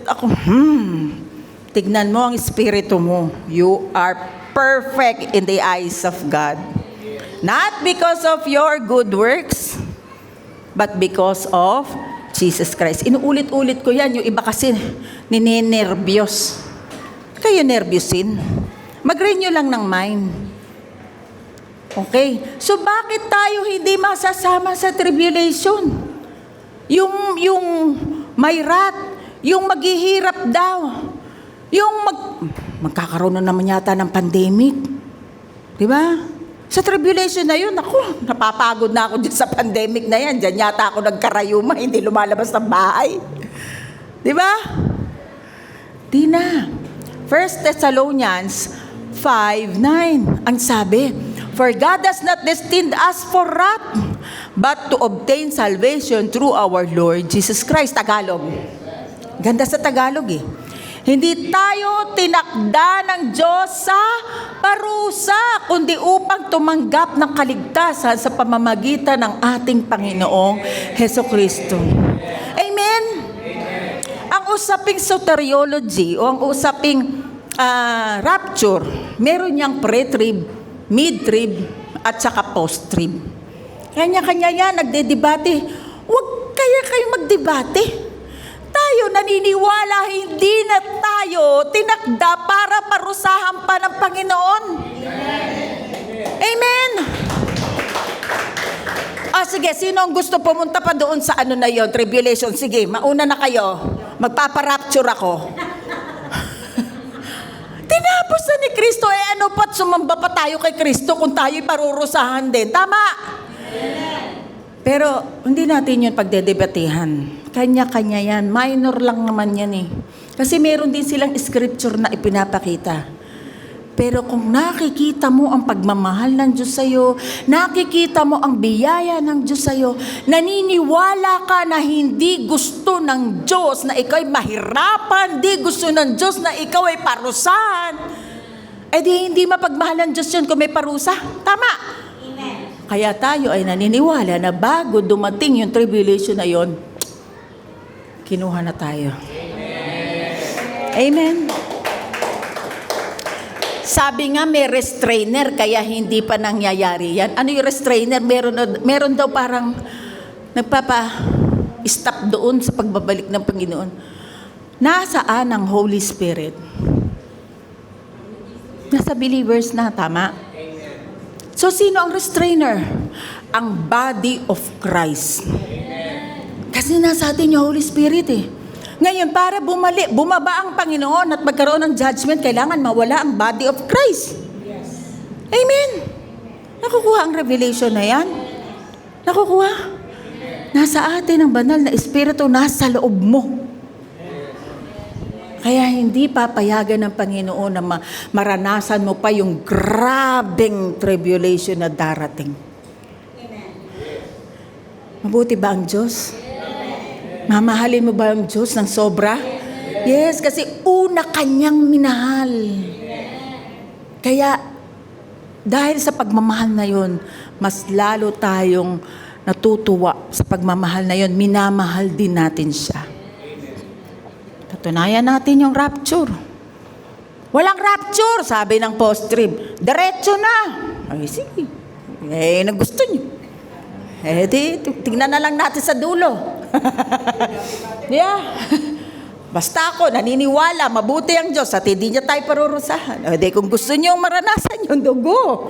ako. Tignan mo ang espiritu mo. You are perfect in the eyes of God. Not because of your good works, but because of Jesus Christ. Inuulit-ulit ko yan. Yung iba kasi ninenervyos. Kayo nervyosin. Mag-renew lang ng mind. Okay? So bakit tayo hindi masasama sa tribulation? Yung may wrath, yung maghihirap daw, yung magkakaroon na naman yata ng pandemic. Di ba? Sa tribulation na yun, ako, napapagod na ako dyan sa pandemic na yan. Diyan yata ako nagkarayuma, hindi lumalabas ng bahay. Di ba? Di na. 1 Thessalonians 5:9. Ang sabi, for God has not destined us for wrath, but to obtain salvation through our Lord Jesus Christ. Tagalog. Ganda sa Tagalog eh. Hindi tayo tinakda ng Diyos sa parusa, kundi upang tumanggap ng kaligtasan sa pamamagitan ng ating Panginoong Hesukristo. Amen? Ang usaping soteriology o ang usaping rapture, meron niyang pre-trib, mid-trib, at saka post-trib. Kanya-kanya yan, nagdedebate. Huwag kaya kayo magdebate. Tayo naniniwala, hindi na tayo tinakda para parusahan pa ng Panginoon. Amen. Sige, sino ang gusto pumunta pa doon sa ano na yon, tribulation? Sige, mauna na kayo. Magpaparapture ako. Tinapos na ni Kristo, ano pa't sumamba pa tayo kay Kristo kung tayo'y parurusahan din? Tama? Pero hindi natin yun pagdedebatehan. Kanya-kanya yan. Minor lang naman yan eh. Kasi meron din silang scripture na ipinapakita. Pero kung nakikita mo ang pagmamahal ng Diyos sa'yo, nakikita mo ang biyaya ng Diyos sa'yo, naniniwala ka na hindi gusto ng Diyos na ikaw ay mahirapan, hindi gusto ng Diyos na ikaw ay parusahan, di hindi mapagmahal ng Diyos yun kung may parusa. Tama? Amen. Kaya tayo ay naniniwala na bago dumating yung tribulation na yon, kinuha na tayo. Amen. Amen. Sabi nga may restrainer kaya hindi pa nangyayari yan. Ano yung restrainer? Meron daw parang nagpapa-stop doon sa pagbabalik ng Panginoon. Nasaan ang Holy Spirit? Nasa believers na, tama? So sino ang restrainer? Ang body of Christ. Kasi nasa atin yung Holy Spirit eh. Ngayon, para bumaba ang Panginoon at magkaroon ng judgment, kailangan mawala ang body of Christ. Yes. Amen. Nakukuha ang revelation na yan? Nakukuha? Nasa atin ang banal na Espiritu, nasa loob mo. Kaya hindi papayagan ng Panginoon na maranasan mo pa yung grabing tribulation na darating. Amen. Mabuti ba ang Diyos? Mamahalin mo ba ang Diyos ng sobra? Yes, kasi una kanyang minahal. Kaya, dahil sa pagmamahal na yon, mas lalo tayong natutuwa sa pagmamahal na yon, minamahal din natin siya. Patunayan natin yung rapture. Walang rapture, sabi ng post-trib. Diretso na. Ay, sige. Nagusto niyo. Tingnan na lang natin sa dulo. Yeah. Basta ako, naniniwala, mabuti ang Diyos at hindi niya tayo parurusahan. O di kung gusto niyong maranasan yung dugo,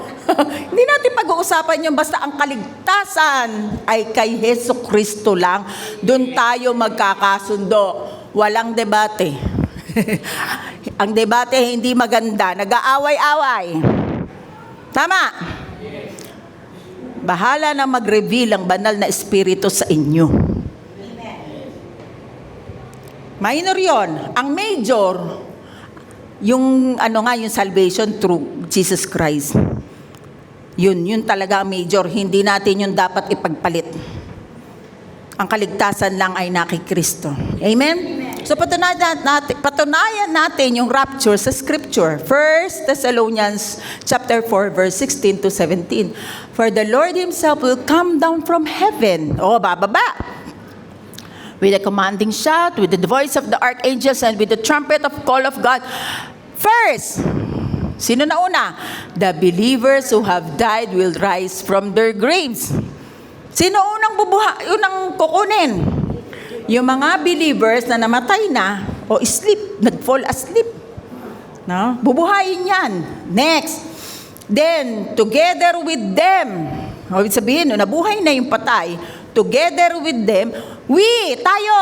hindi natin pag-uusapan yung basta ang kaligtasan ay kay Hesus Kristo lang. Doon tayo magkakasundo. Walang debate. Ang debate hindi maganda. Nag-aaway-away. Tama? Bahala na mag-reveal ang banal na Espiritu sa inyo. Minor yon. Ang major, yung yung salvation through Jesus Christ. Yun talaga ang major. Hindi natin yun dapat ipagpalit. Ang kaligtasan lang ay naki Kristo. Amen? So patunayan natin yung rapture sa Scripture. 1 Thessalonians chapter 4 verse 16 to 17. For the Lord Himself will come down from heaven. Bababa. With a commanding shout, with the voice of the archangels, and with the trumpet of call of God. First, sino na una? The believers who have died will rise from their graves. Sino unang kukunin? Yung mga believers na namatay na o nag-fall asleep. No? Bubuhayin yan. Next. Then, together with them, ibig sabihin, nabuhay na yung patay, together with them, tayo,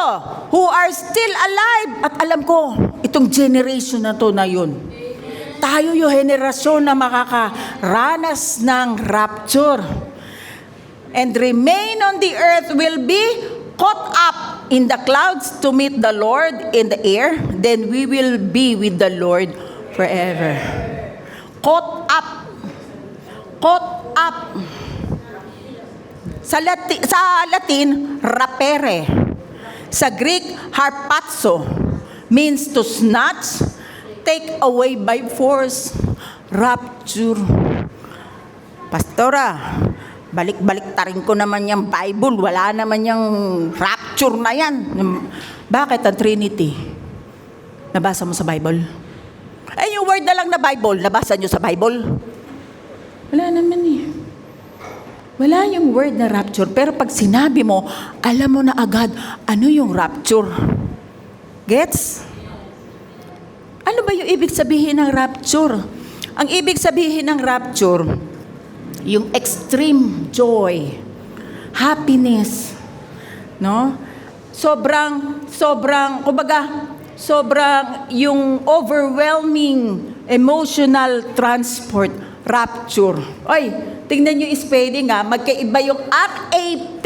who are still alive. At alam ko, itong generation na to na yun. Tayo yung henerasyon na makakaranas ng rapture. And remain on the earth will be caught up in the clouds to meet the Lord in the air. Then we will be with the Lord forever. Caught up. Caught up. Sa Latin, rapere. Sa Greek, harpazo. Means to snatch, take away by force, rapture. Pastora, balik-balik tarin ko naman yung Bible. Wala naman yung rapture na yan. Bakit ang Trinity? Nabasa mo sa Bible? Yung word na lang na Bible, nabasa nyo sa Bible? Wala naman eh. Wala yung word na rapture. Pero pag sinabi mo, alam mo na agad, ano yung rapture? Gets? Ano ba yung ibig sabihin ng rapture? Ang ibig sabihin ng rapture, yung extreme joy, happiness, no? Sobrang, yung overwhelming emotional transport, rapture. Tingnan nyo yung spelling magkaiba yung RAP,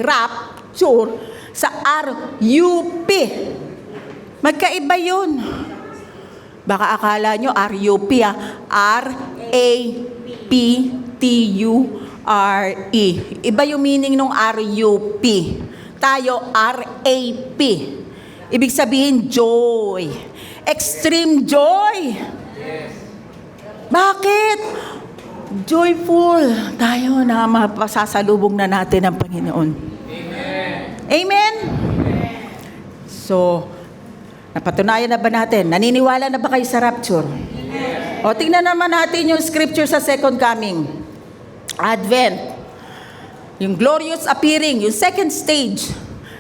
rapture, sa RUP. Magkaiba yun. Baka akala nyo RUP RAPTURE. Iba yung meaning ng RUP. Tayo RAP. Ibig sabihin joy. Extreme joy. Bakit? Joyful tayo na mapasasalubong na natin ang Panginoon. Amen? Amen? So, napatunayan na ba natin? Naniniwala na ba kayo sa rapture? Amen. O, tingnan naman natin yung scripture sa second coming. Advent. Yung glorious appearing, yung second stage.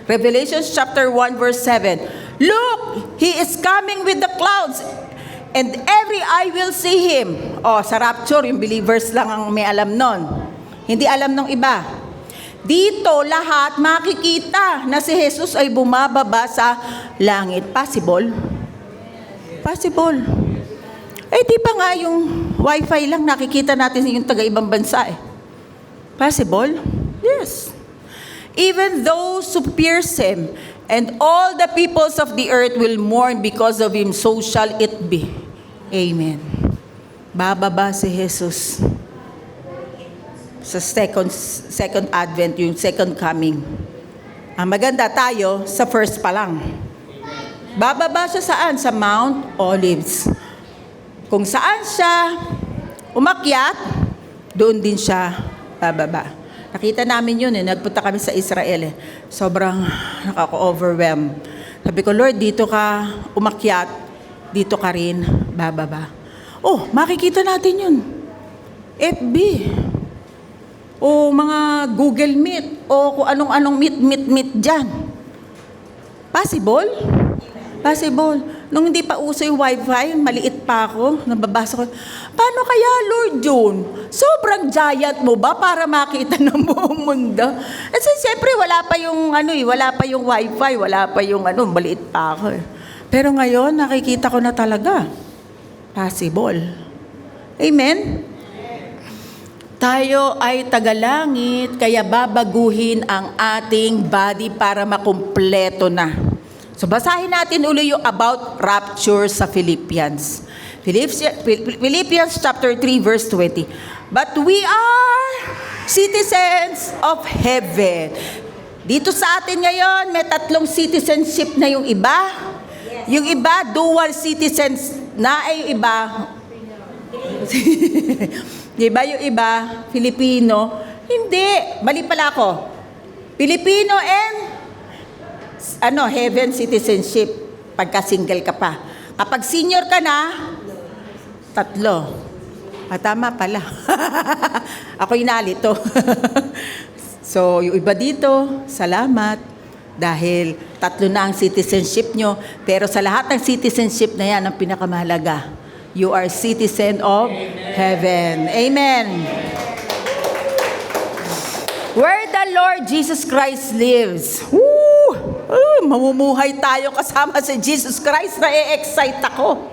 Revelation chapter 1 verse 7. Look, He is coming with the clouds, and every eye will see Him. Sa rapture, yung believers lang ang may alam nun. Hindi alam ng iba. Dito, lahat makikita na si Jesus ay bumababa sa langit. Possible? Possible. Di pa nga yung wifi lang nakikita natin yung taga-ibang bansa Possible? Yes. Even those who pierce Him, and all the peoples of the earth will mourn because of Him, so shall it be. Amen. Bababa si Jesus sa second advent, yung second coming. Ang maganda tayo sa first pa lang. Bababa siya saan? Sa Mount Olives. Kung saan siya umakyat, doon din siya bababa. Nakita namin yun nagpunta kami sa Israel Sobrang nakaka-overwhelm. Sabi ko, Lord, dito ka umakyat, dito ka rin bababa. Makikita natin yun. FB. Mga Google Meet. Kung anong-anong meet dyan. Possible? Possible. Nung hindi pa uso yung wifi, maliit pa ako, nababasa ko, paano kaya Lord June? Sobrang giant mo ba para makita ng buong mundo? Kasi siyempre wala pa yung wala pa yung wifi, wala pa yung maliit pa ako eh. Pero ngayon, nakikita ko na talaga. Possible. Amen? Tayo ay tagalangit, kaya babaguhin ang ating body para makumpleto na. So basahin natin uli yung about rapture sa Philippians. Philippians chapter 3 verse 20. But we are citizens of heaven. Dito sa atin ngayon, may 3 citizenship na yung iba. Yung iba, dual citizens na ay yung iba. Diba yung iba, Filipino? Hindi, mali pala ako. Filipino and heaven citizenship pagka single ka pa. Kapag senior ka na, 3. Tama pala. Ako inalito. So, yung iba dito, salamat. Dahil 3 na ang citizenship nyo. Pero sa lahat ng citizenship na yan, ang pinakamahalaga, you are citizen of heaven. Amen. Where the Lord Jesus Christ lives. Mamumuhay tayo kasama si Jesus Christ. Na-excite ako.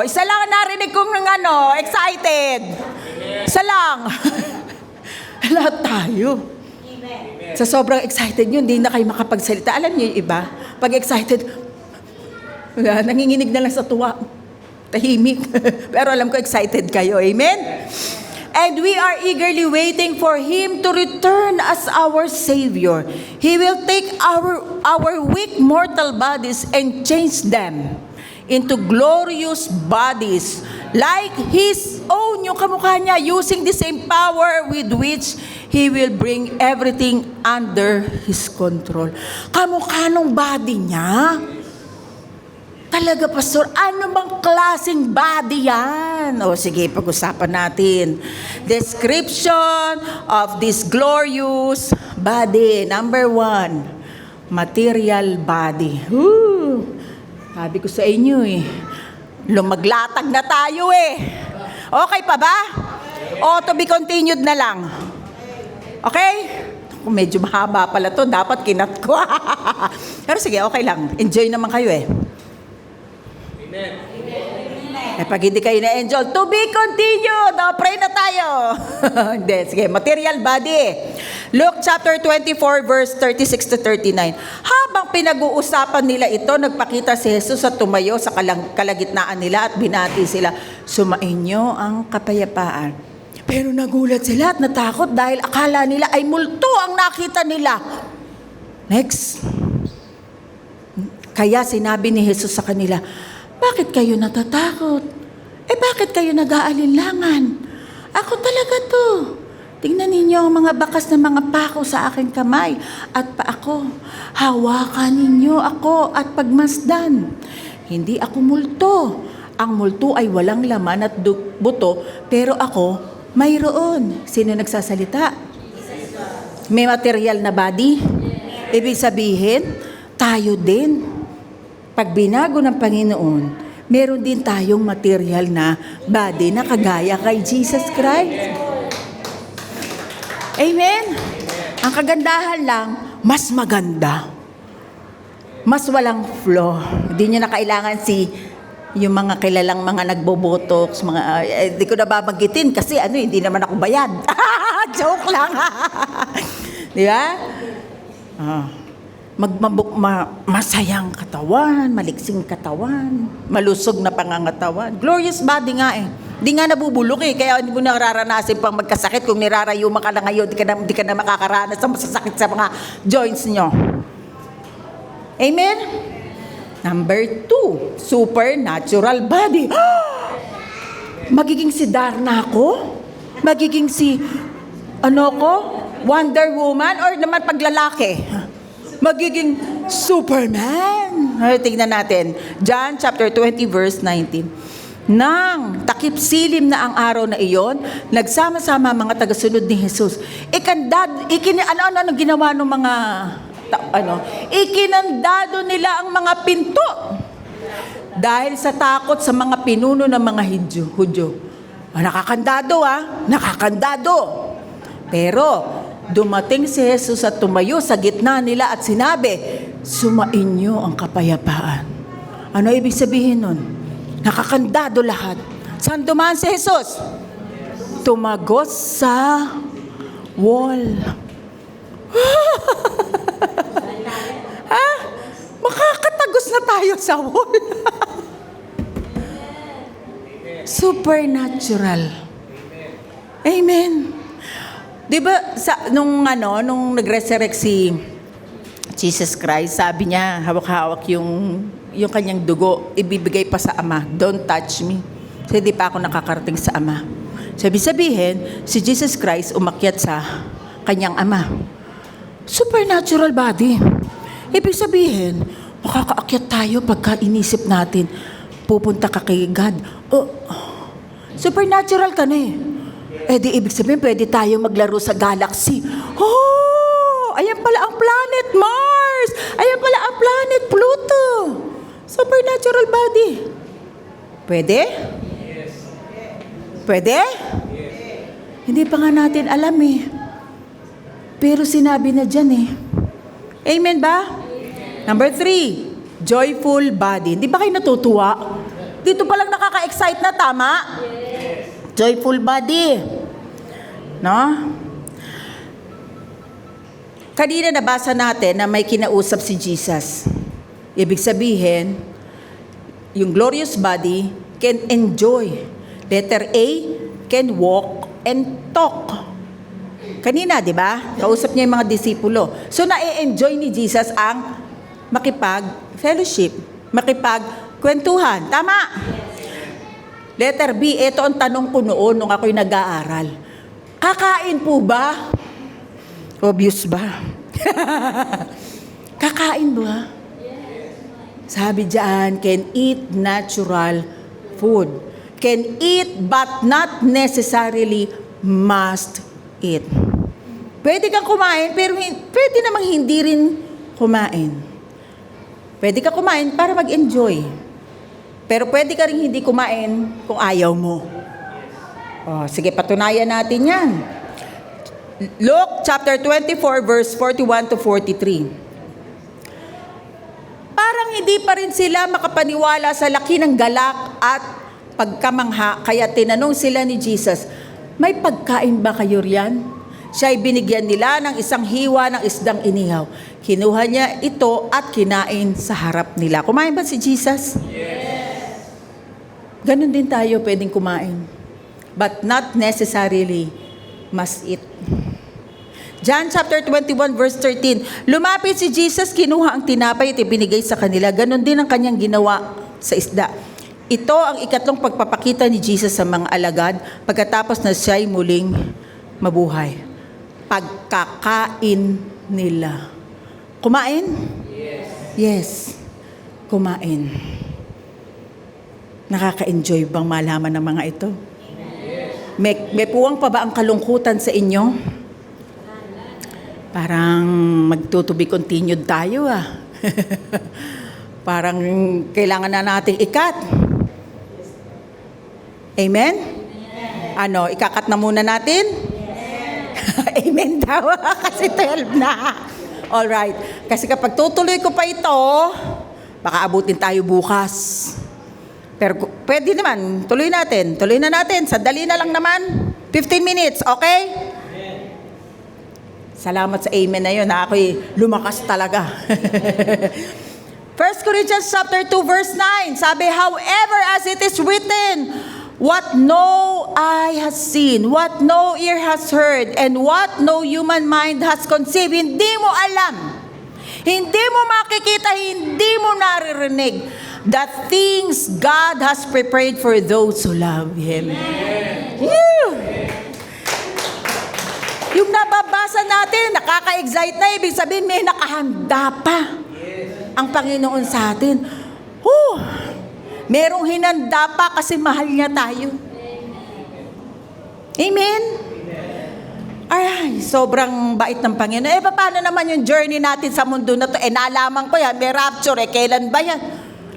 Isa lang ang narinig kong excited. Isa lang. Lahat tayo. Sa sobrang excited nyo, hindi na kayo makapagsalita. Alam niyo yung iba, pag excited, nanginginig na lang sa tuwa. Tahimik. Pero alam ko excited kayo. Amen? And we are eagerly waiting for Him to return as our Savior. He will take our weak mortal bodies and change them into glorious bodies like His own, yung kamukha niya, using the same power with which He will bring everything under His control. Kamukha nung body niya. Talaga, Pastor, ano bang klaseng body yan? Sige, pag-usapan natin. Description of this glorious body. Number 1, material body. Sabi ko sa inyo lumaglatag na tayo Okay pa ba? O to be continued na lang? Okay? Medyo mahaba pala to, dapat kinat ko. Pero sige, okay lang. Enjoy naman kayo pag hindi kayo na-enjoy, to be continued. Pray na tayo. Hindi, sige, material body. Luke chapter 24 verse 36 to 39. Habang pinag-uusapan nila ito, nagpakita si Jesus at tumayo sa kalagitnaan nila at binati sila. Sumainyo ang kapayapaan. Pero nagulat sila at natakot dahil akala nila ay multo ang nakita nila. Next. Kaya sinabi ni Jesus sa kanila, bakit kayo natatakot? Bakit kayo nag-aalinlangan? Ako talaga to. Tingnan ninyo ang mga bakas na mga pako sa aking kamay at paako. Hawakan ninyo ako at pagmasdan. Hindi ako multo. Ang multo ay walang laman at buto, pero ako mayroon. Sino nagsasalita? May material na body? Ibig sabihin, tayo din. Pag binago ng Panginoon, meron din tayong material na body na kagaya kay Jesus Christ. Amen? Ang kagandahan lang, mas maganda. Mas walang flaw. Hindi nyo na kailangan yung mga kilalang mga nagbobotox, hindi ko na babanggitin kasi hindi naman ako bayad. Joke lang. Di ba? Masayang katawan, maliksing katawan, malusog na pangangatawan. Glorious body nga Hindi nga nabubulok kaya hindi mo nararanasin pang magkasakit. Kung nirarayuma ka na ngayon, di ka na makakaranas ng masasakit sa mga joints nyo. Amen? Number 2, supernatural body. Magiging si Darna ako? Magiging si, Wonder Woman? Or naman paglalaki? Magiging Superman. Tingnan natin. John chapter 20 verse 19. Nang takip silim na ang araw na iyon, nagsama-sama mga tagasunod ni Jesus. Ano ginawa ng mga Ikinandado nila ang mga pinto dahil sa takot sa mga pinuno ng mga Hudyo. Nakakandado. Pero dumating si Jesus at tumayo sa gitna nila at sinabi, sumainyo ang kapayapaan. Ano ibig sabihin nun? Nakakandado lahat. Saan dumaan si Jesus? Tumagos sa wall. Makakatagos na tayo sa wall. Supernatural. Amen. 'Di ba nung nag-resurrect si Jesus Christ, sabi niya, hawak-hawak yung kanyang dugo, ibibigay pa sa Ama. Don't touch me. Kasi di pa ako nakakarating sa Ama. Sabihin, si Jesus Christ umakyat sa kanyang Ama. Supernatural body. Ibig sabihin, makakaakyat tayo pagka inisip natin, pupunta ka kay God. Supernatural ka na eh. Di ibig sabihin, pwede tayo maglaro sa galaxy. Ayan pala ang planet Mars. Ayan pala ang planet Pluto. Supernatural body. Pwede? Yes. Pwede? Yes. Hindi pa nga natin alam eh. Pero sinabi na dyan eh. Amen ba? Amen. Number 3, joyful body. Hindi ba kayo natutuwa? Dito pa lang nakaka-excite na, tama? Yes. Joyful body. No? Kanina nabasa natin na may kinausap si Jesus. Ibig sabihin, yung glorious body can enjoy. Letter A, can walk and talk. Kanina, di ba? Kausap niya yung mga disipulo. So, na-enjoy ni Jesus ang makipag-fellowship, makipag-kwentuhan. Tama? Letter B, ito ang tanong ko noon nung ako'y nag-aaral. Kakain po ba? Obvious ba? Kakain ba? Sabi diyan, can eat natural food. Can eat but not necessarily must eat. Pwede kang kumain, pero pwede namang hindi rin kumain. Pwede ka kumain para mag-enjoy. Pero pwede ka rin hindi kumain kung ayaw mo. Sige, patunayan natin yan. Luke chapter 24 verse 41 to 43. Parang hindi pa rin sila makapaniwala sa laki ng galak at pagkamangha, kaya tinanong sila ni Jesus, may pagkain ba kayo riyan? Siya'y binigyan nila ng isang hiwa ng isdang inihaw. Kinuha niya ito at kinain sa harap nila. Kumain ba si Jesus? Yes. Ganon din tayo pwedeng kumain. But not necessarily must eat. John chapter 21 verse 13. Lumapit si Jesus, kinuha ang tinapay at ibinigay sa kanila. Ganon din ang kanyang ginawa sa isda. Ito ang ikatlong pagpapakita ni Jesus sa mga alagad pagkatapos na siya'y muling mabuhay. Pagkakain nila. Kumain? Yes. Kumain. Nakaka-enjoy bang malaman ng mga ito? May puwang pa ba ang kalungkutan sa inyo? Parang magtutubi continued tayo Parang kailangan na nating ikat. Amen? Ikakat na muna natin? Amen daw. Kasi 12 na. Alright. Kasi kapag tutuloy ko pa ito, baka abutin tayo bukas. Pero pwede naman. Tuloy natin. Tuloy na natin. Sandali na lang naman. 15 minutes. Okay? Salamat sa amen na yun. Ako'y lumakas talaga. 1 Corinthians chapter 2 verse 9. Sabi, however, as it is written, what no eye has seen, what no ear has heard, and what no human mind has conceived, hindi mo alam. Hindi mo makikita, hindi mo naririnig. The things God has prepared for those who love Him. Yung nababasa natin, nakaka-excite na, ibig sabihin may nakahanda pa ang Panginoon sa atin. Merong hinanda pa kasi mahal niya tayo. Amen? Ay, sobrang bait ng Panginoon. Paano naman yung journey natin sa mundo na to? Nalaman ko yan, may rapture, kailan ba yan?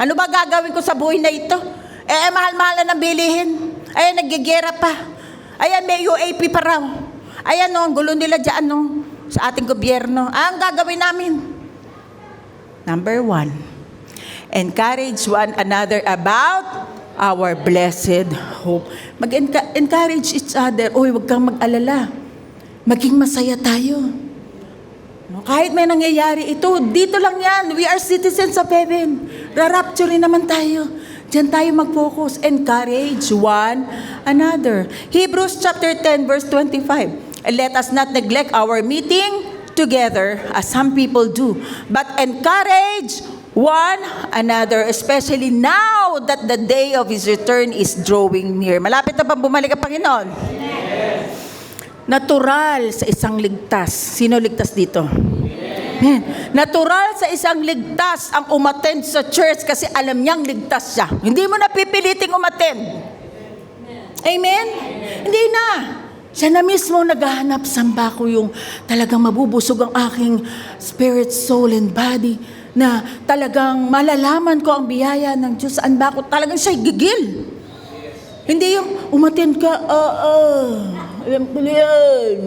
Ano ba gagawin ko sa buhay na ito? Mahal-mahal na ng bilihin. Naggigera pa. Ayan, may UAP pa raw. Ayan, ang gulo nila dyan, sa ating gobyerno. Ang gagawin namin? Number 1, encourage one another about our blessed hope. Mag-encourage each other. Uy, huwag kang mag-alala. Maging masaya tayo. Kahit may nangyayari ito, dito lang yan. We are citizens of heaven. Rarapture naman tayo. Diyan tayo mag-focus. Encourage one another. Hebrews chapter 10 verse 25. And let us not neglect our meeting together as some people do, but encourage one another, especially now that the day of His return is drawing near. Malapit na ba bumalik ang Panginoon? Natural sa isang ligtas. Sino ligtas dito? Amen. Natural sa isang ligtas ang umattend sa church kasi alam niyang ligtas siya. Hindi mo na pipiliting umattend. Amen? Hindi na. Siya na mismo naghahanap, samba ko yung talagang mabubusog ang aking spirit, soul, and body, na talagang malalaman ko ang biyaya ng Diyos. Saan ba ako? Talagang siya'y gigil. Hindi yung umattend ka, alam ko na yan.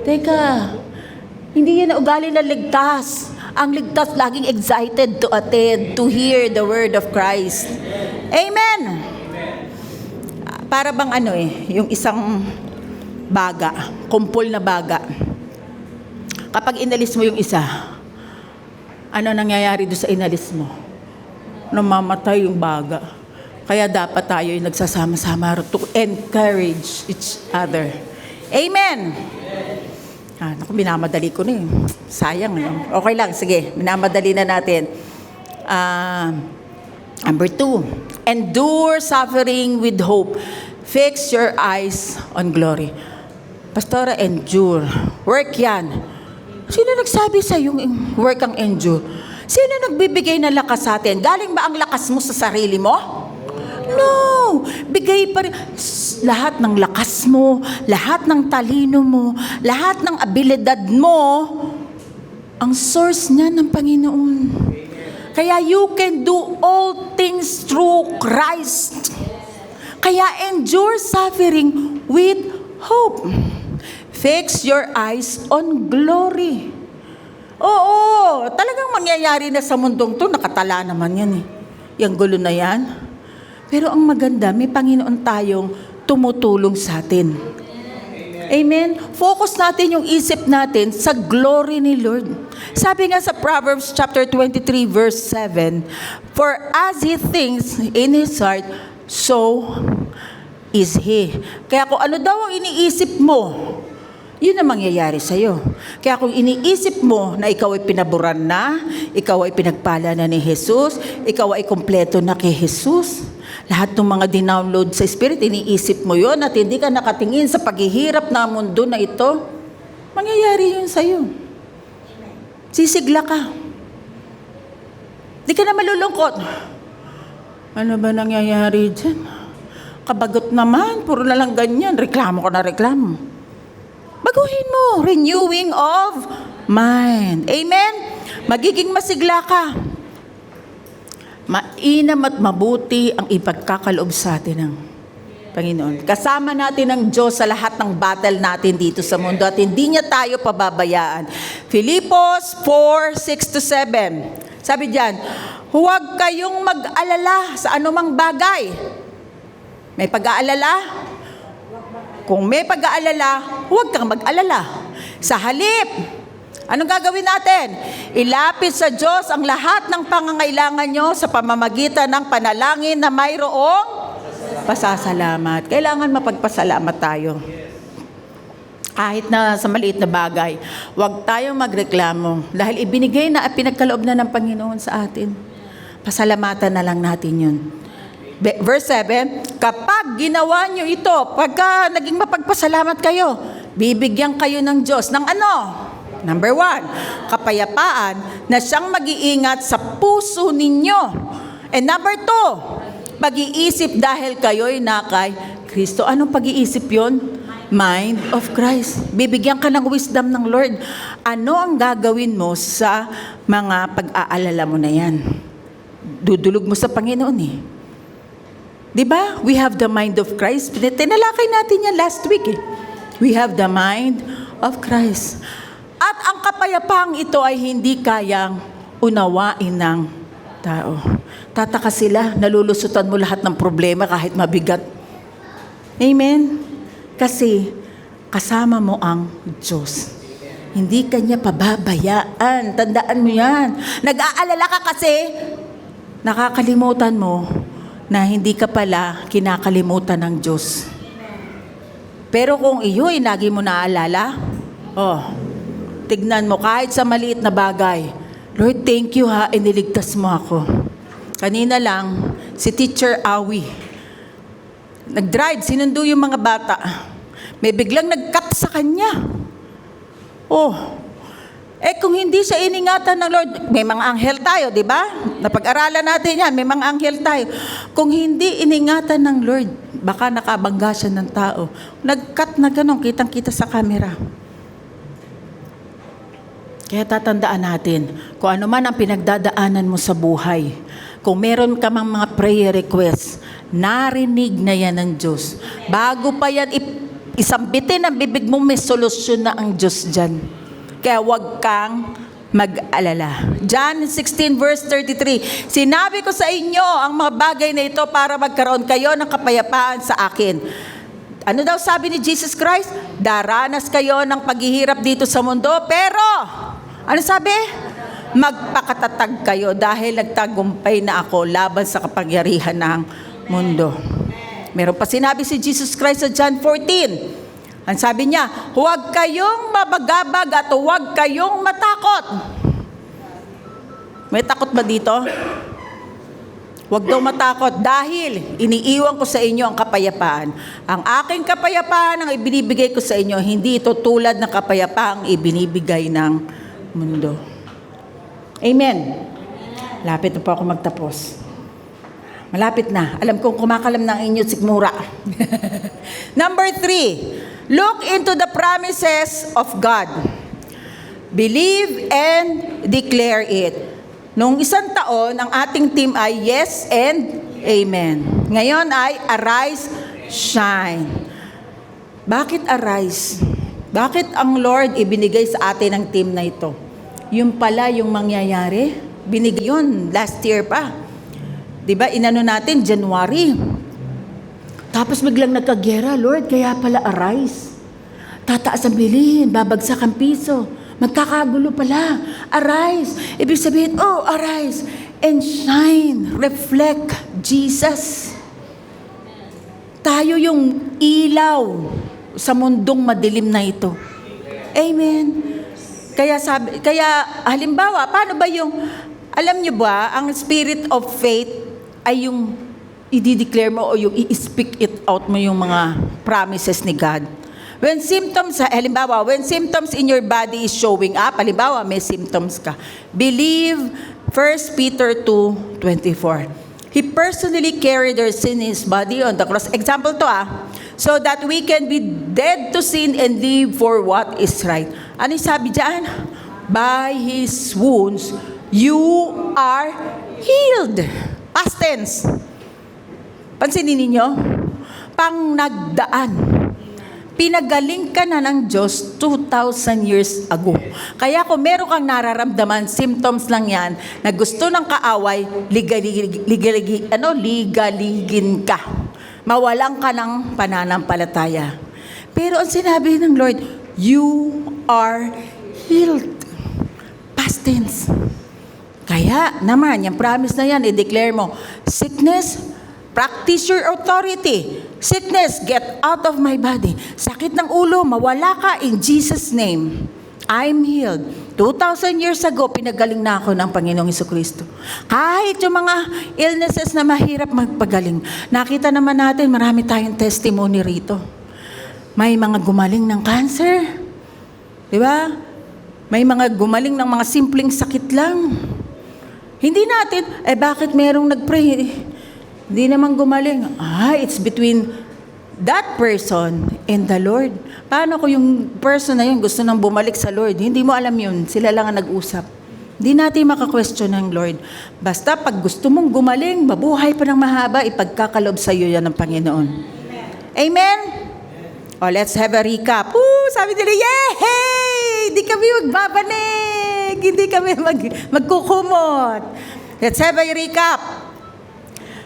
Teka, hindi yan ugali na ligtas. Ang ligtas laging excited to attend, to hear the word of Christ. Amen. Para bang yung isang baga, kumpol na baga. Kapag inalis mo yung isa, ano nangyayari doon sa inalis mo? Namamatay yung baga. Kaya dapat tayo yung nagsasama-sama to encourage each other. Amen. Naku, minamadali ko na sayang. Okay lang, sige. Minamadali na natin. Number 2, endure suffering with hope. Fix your eyes on glory. Pastora, endure. Work yan. Sino nagsabi sa yung work ang endure? Sino nagbibigay ng lakas sa atin? Galing ba ang lakas mo sa sarili mo? No! Bigay pa rin. Lahat ng lakas mo, lahat ng talino mo, lahat ng abilidad mo, ang source niya ng Panginoon. Kaya you can do all things through Christ. Kaya endure suffering with hope. Fix your eyes on glory. Oo, talagang mangyayari na sa mundong to, nakatala naman yan Yung gulo na yan. Pero ang maganda, may Panginoon tayong tumutulong sa atin. Amen? Focus natin yung isip natin sa glory ni Lord. Sabi nga sa Proverbs chapter 23 verse 7, for as he thinks in his heart, so is he. Kaya kung ano daw ang iniisip mo, yun ang mangyayari sa'yo. Kaya kung iniisip mo na ikaw ay pinaburan na, ikaw ay pinagpala na ni Jesus, ikaw ay kumpleto na kay Jesus, lahat ng mga dinownload sa Spirit, iniisip mo yun at hindi ka nakatingin sa paghihirap na mundo na ito, mangyayari yun sa'yo. Sisigla ka. Di ka na malulungkot. Ano ba nangyayari dyan? Kabagot naman, puro na lang ganyan. Reklamo ko na reklamo. Baguhin mo, renewing of mind. Amen? Magiging masigla ka. Mainam at mabuti ang ipagkakaloob sa atin ng Panginoon. Kasama natin ang Diyos sa lahat ng battle natin dito sa mundo at hindi niya tayo pababayaan. Filipos 4:6-7. Sabi diyan, huwag kayong mag-alala sa anumang bagay. May pag-aalala? Kung may pag-aalala, huwag kang mag-alala. Sa halip, anong gagawin natin? Ilapit sa Diyos ang lahat ng pangangailangan nyo sa pamamagitan ng panalangin na mayroong pasasalamat. Kailangan mapagpasalamat tayo. Kahit na sa maliit na bagay, huwag tayong magreklamo dahil ibinigay na at pinagkaloob na ng Panginoon sa atin. Pasalamatan na lang natin yun. Verse 7, kapag ginawa nyo ito, pagka naging mapagpasalamat kayo, bibigyan kayo ng Diyos ng ano? Number 1, kapayapaan na siyang mag-iingat sa puso ninyo. And number 2, Pag-iisip dahil kayo'y na kay Kristo. Anong pag-iisip yon? Mind of Christ. Bibigyan ka ng wisdom ng Lord. Ano ang gagawin mo sa mga pag-aalala mo na yan? Dudulog mo sa Panginoon eh. Diba? We have the mind of Christ. Tinalakay natin yan last week eh. We have the mind of Christ. At ang kapayapaang ito ay hindi kayang unawain ng tao. Tataka sila, nalulusutan mo lahat ng problema kahit mabigat. Amen? Kasi kasama mo ang Diyos. Hindi kanya pababayaan. Tandaan mo yan. Nag-aalala ka kasi, nakakalimutan mo na hindi ka pala kinakalimutan ng Diyos. Pero kung iyo'y lagi mo naaalala, tignan mo kahit sa maliit na bagay, Lord, thank you ha, iniligtas mo ako. Kanina lang, si Teacher Awi, nag-drive, sinundo yung mga bata. May biglang nag-cut sa kanya. Kung hindi siya iningatan ng Lord, may mga anghel tayo, di ba? Napag-aralan natin yan, may mga anghel tayo. Kung hindi iningatan ng Lord, baka nakabangga siya ng tao. Nag-cut na gano'n, kitang-kita sa camera. Kaya tatandaan natin, kung ano man ang pinagdadaanan mo sa buhay, kung meron ka mang mga prayer requests, narinig na yan ng Diyos. Bago pa yan isambitin ang bibig mo, may solusyon na ang Diyos dyan. Kaya huwag kang mag-alala. John 16 verse 33, sinabi ko sa inyo ang mga bagay na ito para magkaroon kayo ng kapayapaan sa akin. Ano daw sabi ni Jesus Christ? Daranas kayo ng paghihirap dito sa mundo, pero, ano sabi? Magpakatatag kayo dahil nagtagumpay na ako laban sa kapangyarihan ng mundo. Meron pa sinabi si Jesus Christ sa John 14. Ang sabi niya, huwag kayong mabagabag at huwag kayong matakot. May takot ba dito? Huwag daw matakot dahil iniiwan ko sa inyo ang kapayapaan. Ang aking kapayapaan ang ibinibigay ko sa inyo, hindi ito tulad ng kapayapaang ibinibigay ng mundo. Amen. Lapit na po ako magtapos. Malapit na. Alam kong kumakalam ng inyong sikmura. Number 3. Look into the promises of God. Believe and declare it. Nung isang taon, ang ating team ay yes and amen. Ngayon ay arise, shine. Bakit arise? Bakit ang Lord ibinigay sa atin ang team na ito? Yung pala yung mangyayari, binigay yun last year pa. Diba, inano natin, January. Tapos biglang nagkagyera, Lord, kaya pala arise. Tataas ang bilihin, babagsak ang piso. Magkakagulo pala. Arise. Ibig sabihin, arise and shine. Reflect Jesus. Tayo yung ilaw sa mundong madilim na ito. Amen. Kaya halimbawa, paano ba yung, alam niyo ba, ang spirit of faith ay yung i-declare mo o yung i-speak it out mo yung mga promises ni God. When symptoms in your body is showing up, halimbawa may symptoms ka, believe 1 Peter 2:24. He personally carried our sin in His body on the cross. Example to so that we can be dead to sin and live for what is right. Ano sabi diyan? By His wounds, you are healed. Past tense. Pansinin ninyo, pang nagdaan. Pinagaling ka na ng Diyos 2,000 years ago. Kaya kung meron kang nararamdaman, symptoms lang yan, na gusto ng kaaway, ligaligin ka. Mawalan ka ng pananampalataya. Pero ang sinabi ng Lord, you are healed. Past tense. Kaya naman, yung promise na yan, i-declare mo, sickness, practice your authority. Sickness, get out of my body. Sakit ng ulo, mawala ka in Jesus' name. I'm healed. 2,000 years ago, pinagaling na ako ng Panginoong Jesucristo. Kahit yung mga illnesses na mahirap magpagaling. Nakita naman natin, marami tayong testimony rito. May mga gumaling ng cancer. Di ba? May mga gumaling ng mga simpleng sakit lang. Hindi natin, bakit merong nag-pray? Hindi naman gumaling. It's between that person and the Lord. Paano kung yung person na yun gusto nang bumalik sa Lord? Hindi mo alam yun. Sila lang ang nag-usap. Hindi natin maka-question ng Lord. Basta pag gusto mong gumaling, mabuhay pa ng mahaba, ipagkakalob sa iyo yan ng Panginoon. Amen? O, let's have a recap. Sabi nila, yay! Hindi kami magbabanig. Hindi kami magkukumot. Let's have a recap.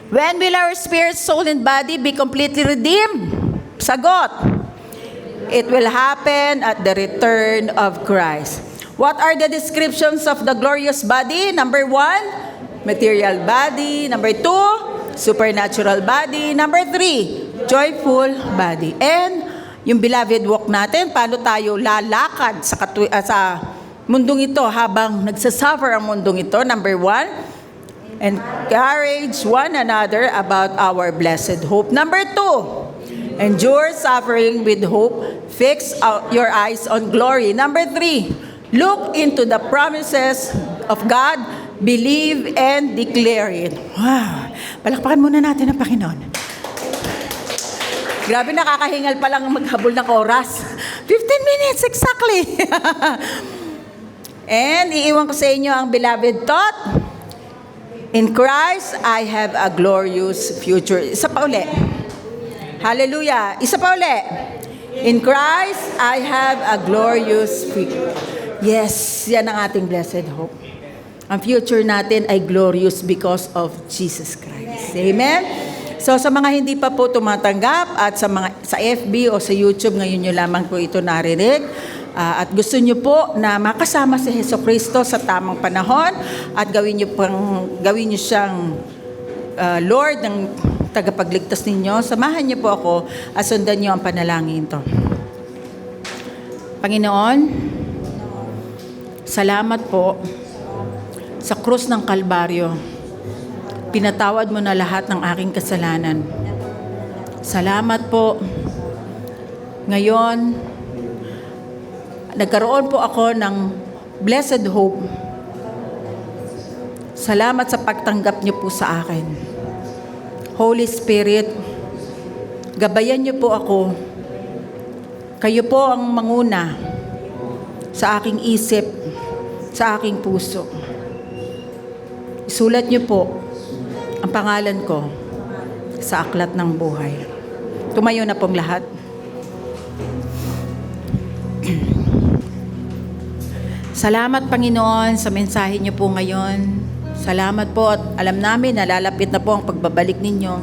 When will our spirit, soul, and body be completely redeemed? Sagot. It will happen at the return of Christ. What are the descriptions of the glorious body? Number 1, material body. Number 2, supernatural body. Number 3, joyful body. And yung beloved walk natin, paano tayo lalakad sa mundong ito habang nagsasuffer ang mundong ito? Number 1, encourage one another about our blessed hope. Number 2, endure suffering with hope. Fix your eyes on glory. Number 3, look into the promises of God. Believe and declare it. Wow! Palakpakan muna natin ang Panginoon. Grabe, nakakahingal pa lang maghabol ng oras. 15 minutes exactly. And iiwan ko sa inyo ang beloved thought. In Christ, I have a glorious future. Isa pa uli. Hallelujah. Isa pa uli. In Christ, I have a glorious future. Yes, yan ang ating blessed hope. Ang future natin ay glorious because of Jesus Christ. Amen? So sa mga hindi pa po tumatanggap at sa FB o sa YouTube, ngayon nyo lamang po ito narinig. At gusto nyo po na makasama si Jesucristo sa tamang panahon at gawin nyo siyang Lord ng tagapagligtas ninyo, samahan niyo po ako at sundan niyo ang panalangin ito. Panginoon, salamat po sa krus ng Kalbaryo. Pinatawad mo na lahat ng aking kasalanan. Salamat po. Ngayon, nagkaroon po ako ng blessed hope. Salamat sa pagtanggap niyo po sa akin. Holy Spirit, gabayan niyo po ako. Kayo po ang manguna sa aking isip, sa aking puso. Isulat niyo po ang pangalan ko sa aklat ng buhay. Tumayo na pong lahat. Salamat, Panginoon, sa mensahe niyo po ngayon. Salamat po at alam namin na lalapit na po ang pagbabalik ninyo.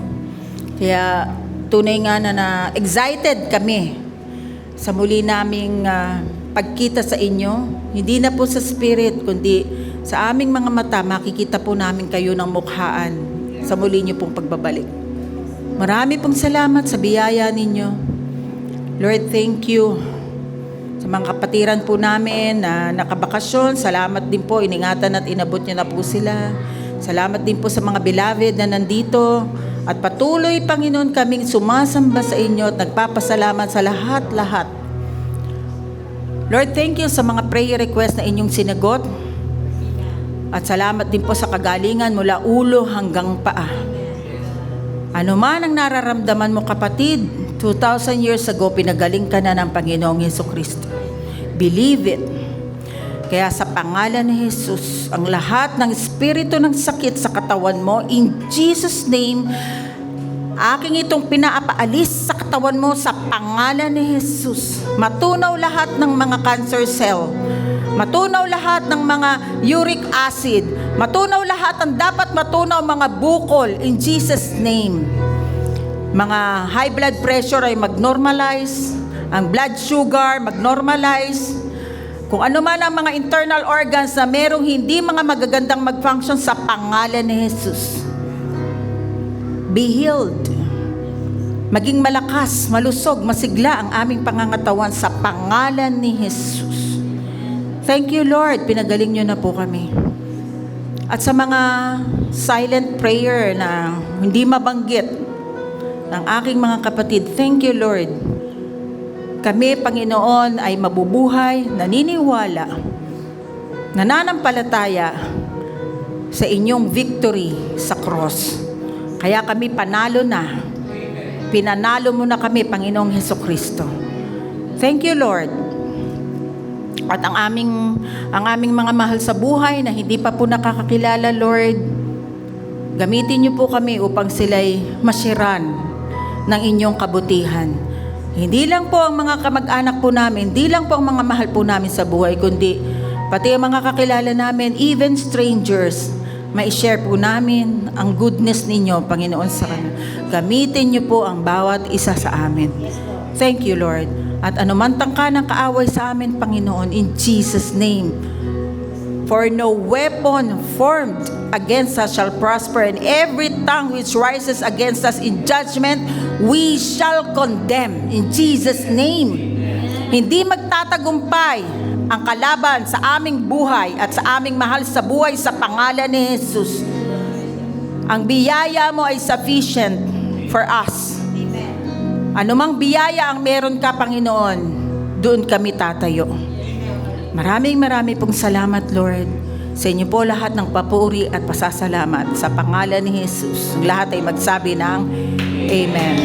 Kaya tunay nga na excited kami sa muli naming pagkita sa inyo. Hindi na po sa spirit, kundi sa aming mga mata, makikita po namin kayo ng mukhaan sa muli niyo pong pagbabalik. Marami pong salamat sa biyaya ninyo. Lord, thank you. Sa mga kapatiran po namin na nakabakasyon, salamat din po, iningatan at inabot niyo na po sila. Salamat din po sa mga beloved na nandito. At patuloy, Panginoon, kaming sumasamba sa inyo at nagpapasalamat sa lahat-lahat. Lord, thank you sa mga prayer request na inyong sinagot. At salamat din po sa kagalingan mula ulo hanggang paa. Ano man ang nararamdaman mo, kapatid, 2,000 years ago, pinagaling ka na ng Panginoong Jesucristo. Believe it. Kaya sa pangalan ni Jesus, ang lahat ng espiritu ng sakit sa katawan mo, in Jesus' name, aking itong pinaapaalis sa katawan mo sa pangalan ni Jesus. Matunaw lahat ng mga cancer cell. Matunaw lahat ng mga uric acid. Matunaw lahat ang dapat matunaw mga bukol in Jesus' name. Mga high blood pressure ay mag-normalize. Ang blood sugar mag-normalize. Kung ano man ang mga internal organs na merong hindi mga magagandang mag-function sa pangalan ni Jesus. Be healed. Maging malakas, malusog, masigla ang aming pangangatawan sa pangalan ni Jesus. Thank you, Lord. Pinagaling niyo na po kami. At sa mga silent prayer na hindi mabanggit ng aking mga kapatid, thank you, Lord. Kami, Panginoon, ay mabubuhay, naniniwala, nananampalataya sa inyong victory sa cross. Kaya kami panalo na. Pinanalo mo na kami, Panginoong Hesukristo. Thank you, Lord. At ang aming mga mahal sa buhay na hindi pa po nakakakilala, Lord, gamitin niyo po kami upang sila'y masiran ng inyong kabutihan. Hindi lang po ang mga kamag-anak po namin, hindi lang po ang mga mahal po namin sa buhay, kundi pati ang mga kakilala namin, even strangers, ma-share po namin ang goodness ninyo, Panginoon, sa kanila. Gamitin niyo po ang bawat isa sa amin. Thank you, Lord. At anuman tangka ng kaaway sa amin, Panginoon, in Jesus' name. For no weapon formed against us shall prosper, and every tongue which rises against us in judgment, we shall condemn. In Jesus' name. Hindi magtatagumpay ang kalaban sa aming buhay at sa aming mahal sa buhay sa pangalan ni Jesus. Ang biyaya mo ay sufficient for us. Anumang biyaya ang meron ka, Panginoon, doon kami tatayo. Maraming pong salamat, Lord. Sa inyo po lahat ng papuri at pasasalamat sa pangalan ni Jesus. Lahat ay magsabi ng Amen.